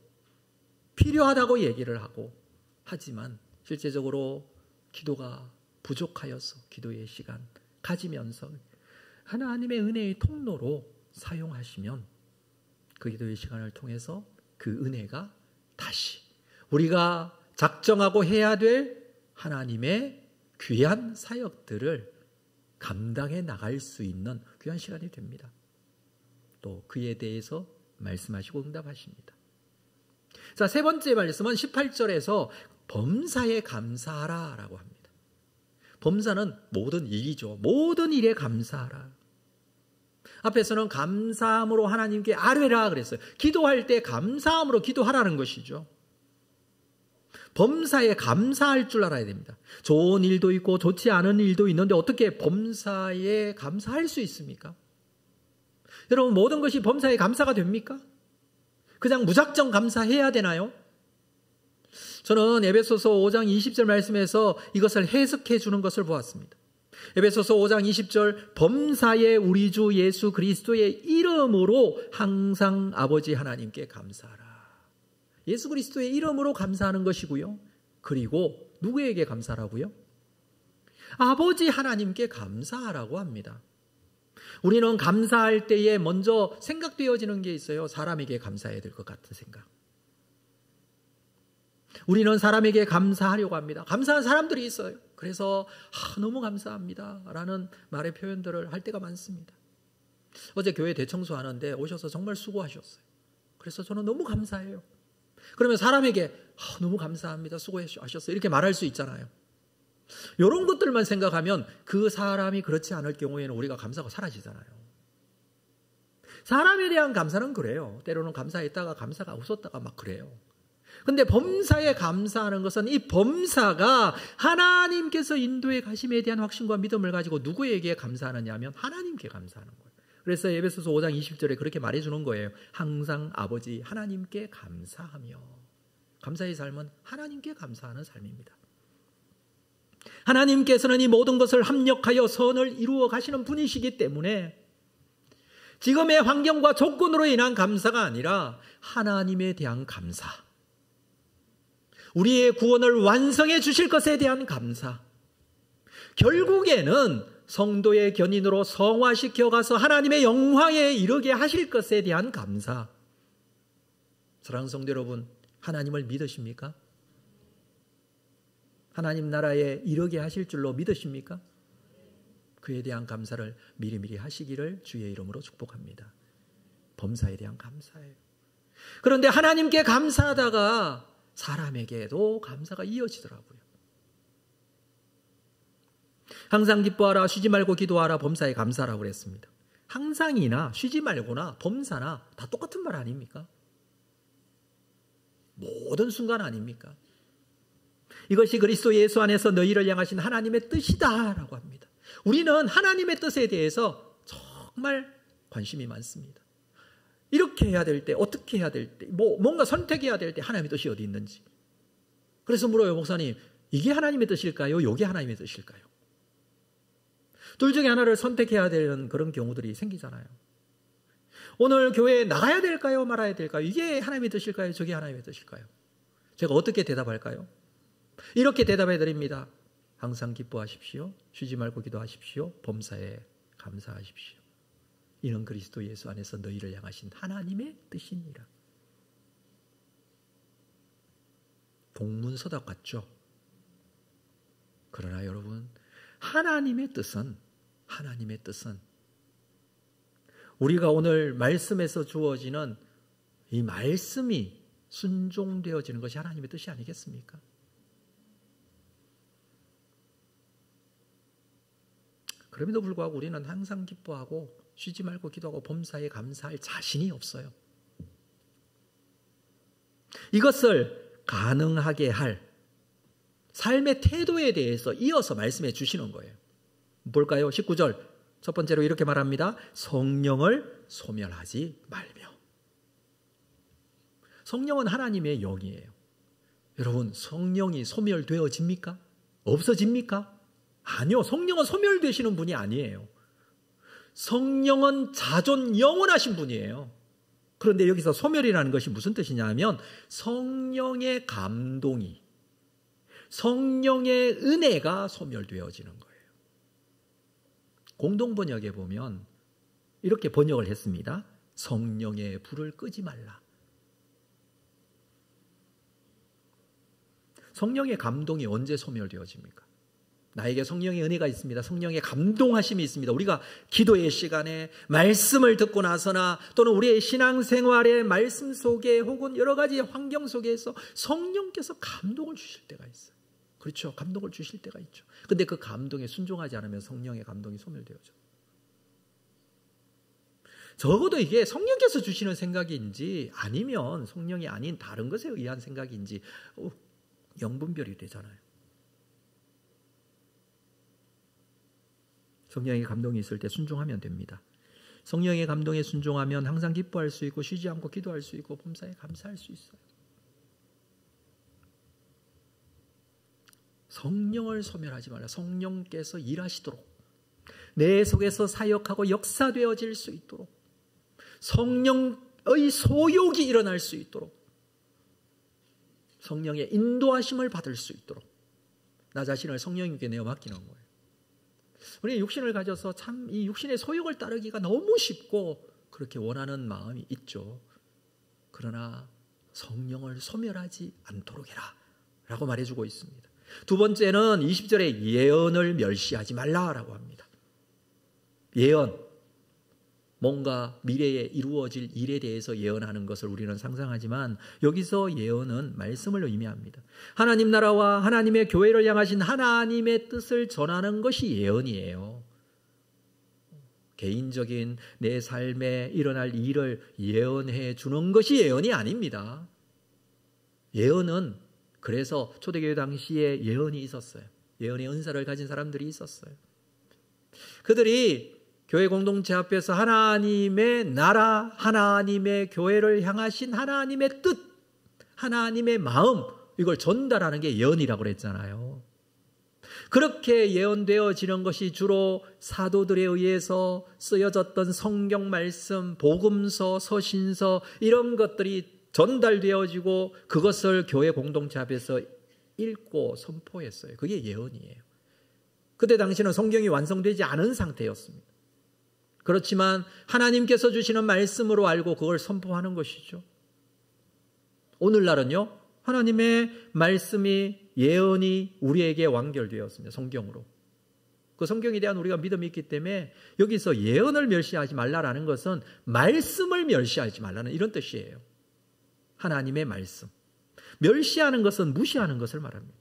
필요하다고 얘기를 하고 하지만 실제적으로 기도가 부족하여서 기도의 시간 가지면서 하나님의 은혜의 통로로 사용하시면 그 기도의 시간을 통해서 그 은혜가 다시 우리가 작정하고 해야 될 하나님의 귀한 사역들을 감당해 나갈 수 있는 귀한 시간이 됩니다. 또 그에 대해서 말씀하시고 응답하십니다. 자, 세 번째 말씀은 18절에서 범사에 감사하라 라고 합니다. 범사는 모든 일이죠. 모든 일에 감사하라. 앞에서는 감사함으로 하나님께 아뢰라 그랬어요. 기도할 때 감사함으로 기도하라는 것이죠. 범사에 감사할 줄 알아야 됩니다. 좋은 일도 있고 좋지 않은 일도 있는데 어떻게 범사에 감사할 수 있습니까? 여러분, 모든 것이 범사에 감사가 됩니까? 그냥 무작정 감사해야 되나요? 저는 에베소서 5장 20절 말씀에서 이것을 해석해 주는 것을 보았습니다. 에베소서 5장 20절 범사에 우리 주 예수 그리스도의 이름으로 항상 아버지 하나님께 감사하라. 예수 그리스도의 이름으로 감사하는 것이고요. 그리고 누구에게 감사하라고요? 아버지 하나님께 감사하라고 합니다. 우리는 감사할 때에 먼저 생각되어지는 게 있어요. 사람에게 감사해야 될 것 같은 생각. 우리는 사람에게 감사하려고 합니다. 감사한 사람들이 있어요. 그래서 너무 감사합니다 라는 말의 표현들을 할 때가 많습니다. 어제 교회 대청소하는데 오셔서 정말 수고하셨어요. 그래서 저는 너무 감사해요. 그러면 사람에게 너무 감사합니다, 수고하셨어요 이렇게 말할 수 있잖아요. 이런 것들만 생각하면 그 사람이 그렇지 않을 경우에는 우리가 감사가 사라지잖아요. 사람에 대한 감사는 그래요. 때로는 감사했다가 감사가 없었다가 막 그래요. 근데 범사에 감사하는 것은 이 범사가 하나님께서 인도해 가심에 대한 확신과 믿음을 가지고 누구에게 감사하느냐 하면 하나님께 감사하는 거예요. 그래서 에베소서 5장 20절에 그렇게 말해주는 거예요. 항상 아버지 하나님께 감사하며. 감사의 삶은 하나님께 감사하는 삶입니다. 하나님께서는 이 모든 것을 합력하여 선을 이루어 가시는 분이시기 때문에 지금의 환경과 조건으로 인한 감사가 아니라 하나님에 대한 감사, 우리의 구원을 완성해 주실 것에 대한 감사, 결국에는 성도의 견인으로 성화시켜 가서 하나님의 영광에 이르게 하실 것에 대한 감사. 사랑하는 성도 여러분, 하나님을 믿으십니까? 하나님 나라에 이르게 하실 줄로 믿으십니까? 그에 대한 감사를 미리미리 하시기를 주의 이름으로 축복합니다. 범사에 대한 감사예요. 그런데 하나님께 감사하다가 사람에게도 감사가 이어지더라고요. 항상 기뻐하라, 쉬지 말고 기도하라, 범사에 감사하라고 그랬습니다. 항상이나 쉬지 말고나 범사나 다 똑같은 말 아닙니까? 모든 순간 아닙니까? 이것이 그리스도 예수 안에서 너희를 향하신 하나님의 뜻이다라고 합니다. 우리는 하나님의 뜻에 대해서 정말 관심이 많습니다. 이렇게 해야 될 때, 어떻게 해야 될 때, 뭔가 선택해야 될 때 하나님의 뜻이 어디 있는지. 그래서 물어요, 목사님, 이게 하나님의 뜻일까요? 이게 하나님의 뜻일까요? 둘 중에 하나를 선택해야 되는 그런 경우들이 생기잖아요. 오늘 교회에 나가야 될까요? 말아야 될까요? 이게 하나님의 뜻일까요? 저게 하나님의 뜻일까요? 제가 어떻게 대답할까요? 이렇게 대답해 드립니다. 항상 기뻐하십시오. 쉬지 말고 기도하십시오. 범사에 감사하십시오. 이는 그리스도 예수 안에서 너희를 향하신 하나님의 뜻이니라. 동문서답 같죠? 그러나 여러분, 하나님의 뜻은 우리가 오늘 말씀에서 주어지는 이 말씀이 순종되어지는 것이 하나님의 뜻이 아니겠습니까? 그럼에도 불구하고 우리는 항상 기뻐하고 쉬지 말고 기도하고 범사에 감사할 자신이 없어요. 이것을 가능하게 할 삶의 태도에 대해서 이어서 말씀해 주시는 거예요. 볼까요? 19절 첫 번째로 이렇게 말합니다. 성령을 소멸하지 말며. 성령은 하나님의 영이에요. 여러분, 성령이 소멸되어집니까? 없어집니까? 아니요. 성령은 소멸되시는 분이 아니에요. 성령은 자존 영원하신 분이에요. 그런데 여기서 소멸이라는 것이 무슨 뜻이냐 하면 성령의 감동이, 성령의 은혜가 소멸되어지는 거예요. 공동번역에 보면 이렇게 번역을 했습니다. 성령의 불을 끄지 말라. 성령의 감동이 언제 소멸되어집니까? 나에게 성령의 은혜가 있습니다. 성령의 감동하심이 있습니다. 우리가 기도의 시간에 말씀을 듣고 나서나 또는 우리의 신앙생활의 말씀 속에 혹은 여러 가지 환경 속에서 성령께서 감동을 주실 때가 있어요. 그렇죠. 감동을 주실 때가 있죠. 근데 그 감동에 순종하지 않으면 성령의 감동이 소멸되어져. 적어도 이게 성령께서 주시는 생각인지 아니면 성령이 아닌 다른 것에 의한 생각인지 영분별이 되잖아요. 성령의 감동이 있을 때 순종하면 됩니다. 성령의 감동에 순종하면 항상 기뻐할 수 있고 쉬지 않고 기도할 수 있고 범사에 감사할 수 있어요. 성령을 소멸하지 말라. 성령께서 일하시도록 내 속에서 사역하고 역사되어질 수 있도록 성령의 소욕이 일어날 수 있도록 성령의 인도하심을 받을 수 있도록 나 자신을 성령님께 내어 맡기는 거예요. 우리 육신을 가져서 참 이 육신의 소욕을 따르기가 너무 쉽고 그렇게 원하는 마음이 있죠. 그러나 성령을 소멸하지 않도록 해라 라고 말해주고 있습니다. 두 번째는 20절에 예언을 멸시하지 말라라고 합니다. 예언, 뭔가 미래에 이루어질 일에 대해서 예언하는 것을 우리는 상상하지만 여기서 예언은 말씀을 의미합니다. 하나님 나라와 하나님의 교회를 향하신 하나님의 뜻을 전하는 것이 예언이에요. 개인적인 내 삶에 일어날 일을 예언해 주는 것이 예언이 아닙니다. 예언은 그래서 초대교회 당시에 예언이 있었어요. 예언의 은사를 가진 사람들이 있었어요. 그들이 교회 공동체 앞에서 하나님의 나라, 하나님의 교회를 향하신 하나님의 뜻, 하나님의 마음, 이걸 전달하는 게 예언이라고 그랬잖아요. 그렇게 예언되어지는 것이 주로 사도들에 의해서 쓰여졌던 성경 말씀, 복음서, 서신서 이런 것들이 전달되어지고 그것을 교회 공동체 앞에서 읽고 선포했어요. 그게 예언이에요. 그때 당시는 성경이 완성되지 않은 상태였습니다. 그렇지만 하나님께서 주시는 말씀으로 알고 그걸 선포하는 것이죠. 오늘날은요, 하나님의 말씀이 예언이 우리에게 완결되었습니다. 성경으로. 그 성경에 대한 우리가 믿음이 있기 때문에 여기서 예언을 멸시하지 말라라는 것은 말씀을 멸시하지 말라는 이런 뜻이에요. 하나님의 말씀. 멸시하는 것은 무시하는 것을 말합니다.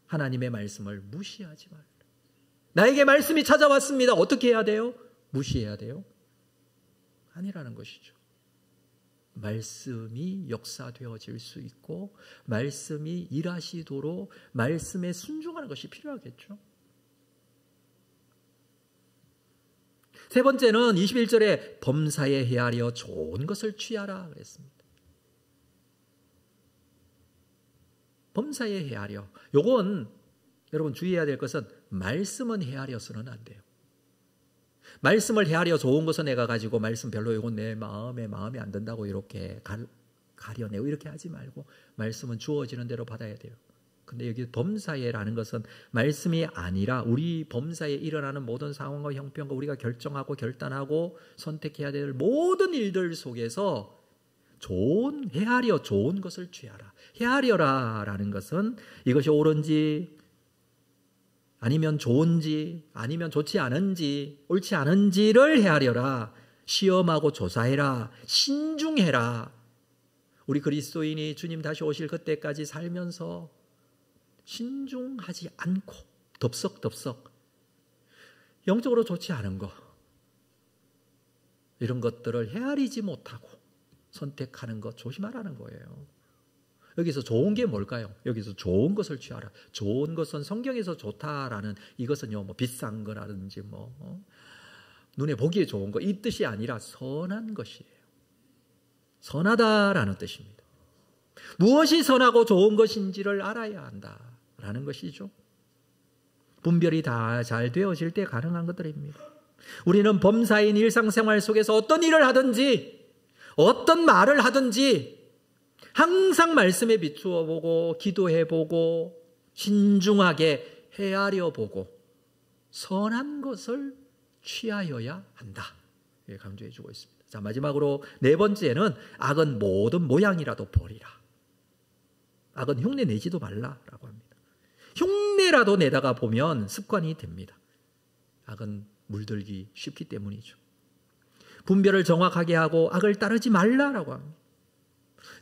하나님의 말씀을 무시하지 말라. 나에게 말씀이 찾아왔습니다. 어떻게 해야 돼요? 무시해야 돼요? 아니라는 것이죠. 말씀이 역사되어질 수 있고 말씀이 일하시도록 말씀에 순종하는 것이 필요하겠죠. 세 번째는 21절에 범사에 헤아려 좋은 것을 취하라 그랬습니다. 범사에 헤아려. 요건 여러분 주의해야 될 것은 말씀은 헤아려서는 안 돼요. 말씀을 헤아려 좋은 것은 내가 가지고 말씀 별로 이건 내 마음에 안 든다고 이렇게 가려내고 이렇게 하지 말고 말씀은 주어지는 대로 받아야 돼요. 근데 여기 범사에라는 것은 말씀이 아니라 우리 범사에 일어나는 모든 상황과 형편과 우리가 결정하고 결단하고 선택해야 될 모든 일들 속에서 헤아려 좋은 것을 취하라. 헤아려라라는 것은 이것이 옳은지 아니면 좋은지 아니면 좋지 않은지 옳지 않은지를 헤아려라. 시험하고 조사해라. 신중해라. 우리 그리스도인이 주님 다시 오실 그때까지 살면서 신중하지 않고 덥석덥석 영적으로 좋지 않은 거 이런 것들을 헤아리지 못하고 선택하는 것 조심하라는 거예요. 여기서 좋은 게 뭘까요? 여기서 좋은 것을 취하라. 좋은 것은 성경에서 좋다라는 이것은요 뭐 비싼 거라든지 눈에 보기에 좋은 거 이 뜻이 아니라 선한 것이에요. 선하다라는 뜻입니다. 무엇이 선하고 좋은 것인지를 알아야 한다라는 것이죠. 분별이 다 잘 되어질 때 가능한 것들입니다. 우리는 범사인 일상생활 속에서 어떤 일을 하든지 어떤 말을 하든지 항상 말씀에 비추어 보고 기도해 보고 신중하게 헤아려 보고 선한 것을 취하여야 한다. 이렇게 강조해 주고 있습니다. 자, 마지막으로 네 번째는 악은 모든 모양이라도 버리라. 악은 흉내 내지도 말라라고 합니다. 흉내라도 내다가 보면 습관이 됩니다. 악은 물들기 쉽기 때문이죠. 분별을 정확하게 하고 악을 따르지 말라라고 합니다.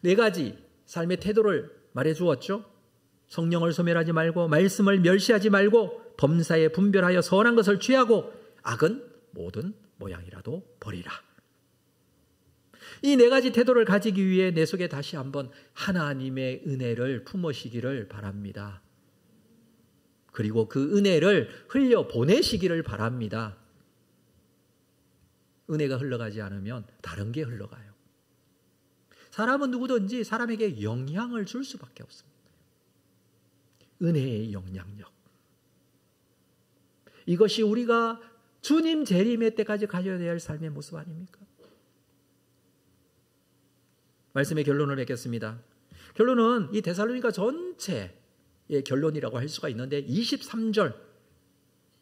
네 가지 삶의 태도를 말해 주었죠. 성령을 소멸하지 말고 말씀을 멸시하지 말고 범사에 분별하여 선한 것을 취하고 악은 모든 모양이라도 버리라. 이 네 가지 태도를 가지기 위해 내 속에 다시 한번 하나님의 은혜를 품으시기를 바랍니다. 그리고 그 은혜를 흘려보내시기를 바랍니다. 은혜가 흘러가지 않으면 다른 게 흘러가요. 사람은 누구든지 사람에게 영향을 줄 수밖에 없습니다. 은혜의 영향력. 이것이 우리가 주님 재림의 때까지 가져야 될 삶의 모습 아닙니까? 말씀의 결론을 맺겠습니다. 결론은 이 데살로니가 전체의 결론이라고 할 수가 있는데 23절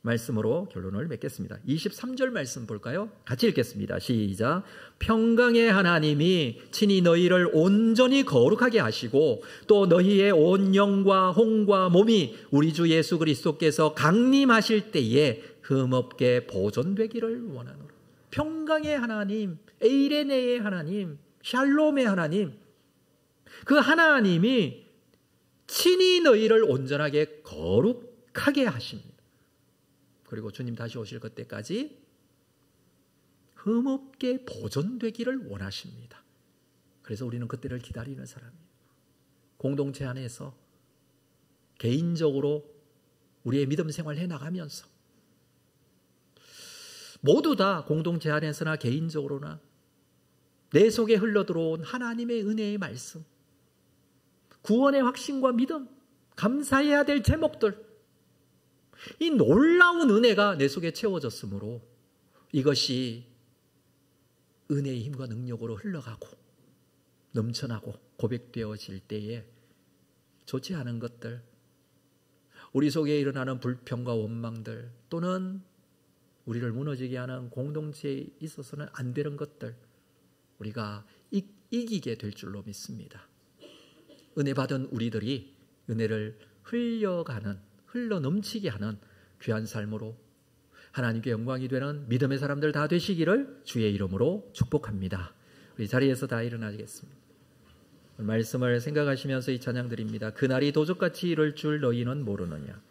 말씀으로 결론을 맺겠습니다. 23절 말씀 볼까요? 같이 읽겠습니다. 시작. 평강의 하나님이 친히 너희를 온전히 거룩하게 하시고 또 너희의 온 영과 혼과 몸이 우리 주 예수 그리스도께서 강림하실 때에 흠없게 보존되기를 원하노라. 평강의 하나님, 에이레네의 하나님, 샬롬의 하나님, 그 하나님이 친히 너희를 온전하게 거룩하게 하십니다. 그리고 주님 다시 오실 그때까지 흠없게 보존되기를 원하십니다. 그래서 우리는 그때를 기다리는 사람이에요. 공동체 안에서 개인적으로 우리의 믿음 생활을 해나가면서 모두 다 공동체 안에서나 개인적으로나 내 속에 흘러들어온 하나님의 은혜의 말씀, 구원의 확신과 믿음, 감사해야 될 제목들, 이 놀라운 은혜가 내 속에 채워졌으므로 이것이 은혜의 힘과 능력으로 흘러가고 넘쳐나고 고백되어질 때에 좋지 않은 것들, 우리 속에 일어나는 불평과 원망들 또는 우리를 무너지게 하는 공동체에 있어서는 안 되는 것들 우리가 이기게 될 줄로 믿습니다. 은혜 받은 우리들이 은혜를 흘러 넘치게 하는 귀한 삶으로 하나님께 영광이 되는 믿음의 사람들 다 되시기를 주의 이름으로 축복합니다. 우리 자리에서 다 일어나겠습니다. 말씀을 생각하시면서 이 찬양 드립니다. 그날이 도적같이 이를 줄 너희는 모르느냐.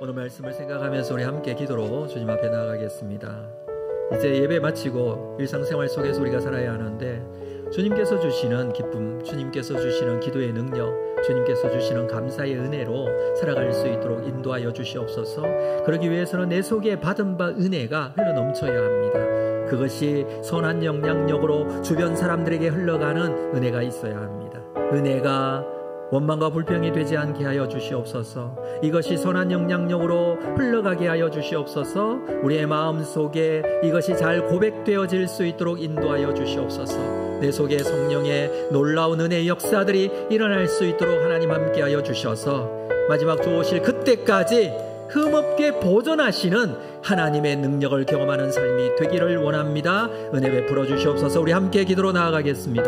오늘 말씀을 생각하면서 우리 함께 기도로 주님 앞에 나아가겠습니다. 이제 예배 마치고 일상생활 속에서 우리가 살아야 하는데 주님께서 주시는 기쁨, 주님께서 주시는 기도의 능력, 주님께서 주시는 감사의 은혜로 살아갈 수 있도록 인도하여 주시옵소서. 그러기 위해서는 내 속에 받은 바 은혜가 흘러넘쳐야 합니다. 그것이 선한 영향력으로 주변 사람들에게 흘러가는 은혜가 있어야 합니다. 은혜가 원망과 불평이 되지 않게 하여 주시옵소서. 이것이 선한 영향력으로 흘러가게 하여 주시옵소서. 우리의 마음속에 이것이 잘 고백되어질 수 있도록 인도하여 주시옵소서. 내 속에 성령의 놀라운 은혜의 역사들이 일어날 수 있도록 하나님 함께하여 주셔서 마지막 주 오실 그때까지 흠없게 보존하시는 하나님의 능력을 경험하는 삶이 되기를 원합니다. 은혜 베풀어 주시옵소서. 우리 함께 기도로 나아가겠습니다.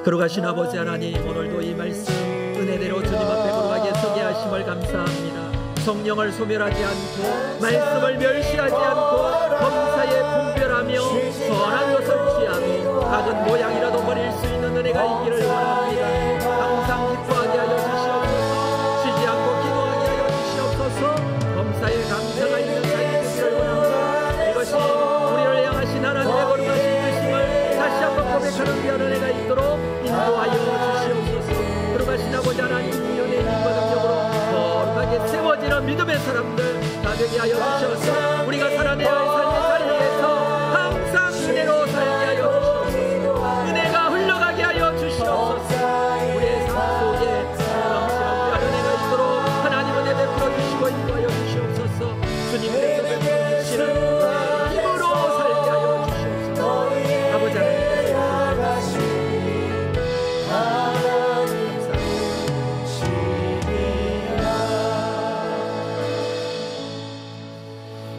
걸어가신 아버지 하나님, 오늘도 이 말씀 은혜대로 주님 앞에 걸어가게 서게 하심을 감사합니다. 성령을 소멸하지 않고 말씀을 멸시하지 않고 범사에 분별하며 선한 것을 취하고 작은 모양이라도 버릴 수 있는 은혜가 있기를 원합니다. 항상 기뻐하게 하여 주시옵소서. 쉬지 않고 기도하게 하여 주시옵소서. 범사에 감사가 있는 삶이 되기를 원합니다. 이것이 우리를 향하신 하나님의 거룩하신 뜻임을 다시 한번 고백하는 귀한 은혜가 있도록 인도하여 주시옵소서. 들어가신 아버지 하나님, 연의 힘과 능력으로 거룩하게 세워지는 믿음의 사람들 다 되게 하여 주셔서 우리가 살아내야 할 삶의 자리에서 항상 은혜로 살게 하여 주시옵소서. 은혜가 흘러가게 하여 주시옵소서. 우리의 삶 속에 넘치는 귀한 은혜가 있도록 하나님 은혜 베풀어 주시고 인도하여 주시옵소서. 주님께서 베풀어 주시는 힘으로 살게 하여 주시옵소서. 아버지 하나님,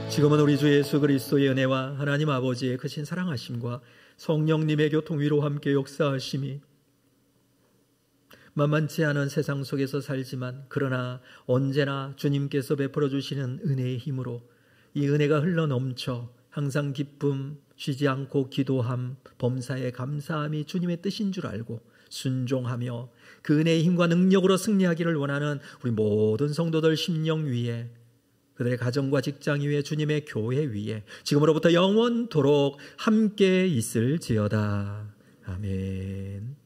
지금은 우리 주 예수 그리스도의 은혜와 하나님 아버지의 크신 사랑하심과 성령님의 교통위로 함께 역사하심이 만만치 않은 세상 속에서 살지만 그러나 언제나 주님께서 베풀어 주시는 은혜의 힘으로 이 은혜가 흘러넘쳐 항상 기쁨, 쉬지 않고 기도함, 범사에 감사함이 주님의 뜻인 줄 알고 순종하며 그 은혜의 힘과 능력으로 승리하기를 원하는 우리 모든 성도들 심령 위에, 그들의 가정과 직장 위에, 주님의 교회 위에 지금으로부터 영원토록 함께 있을지어다. 아멘.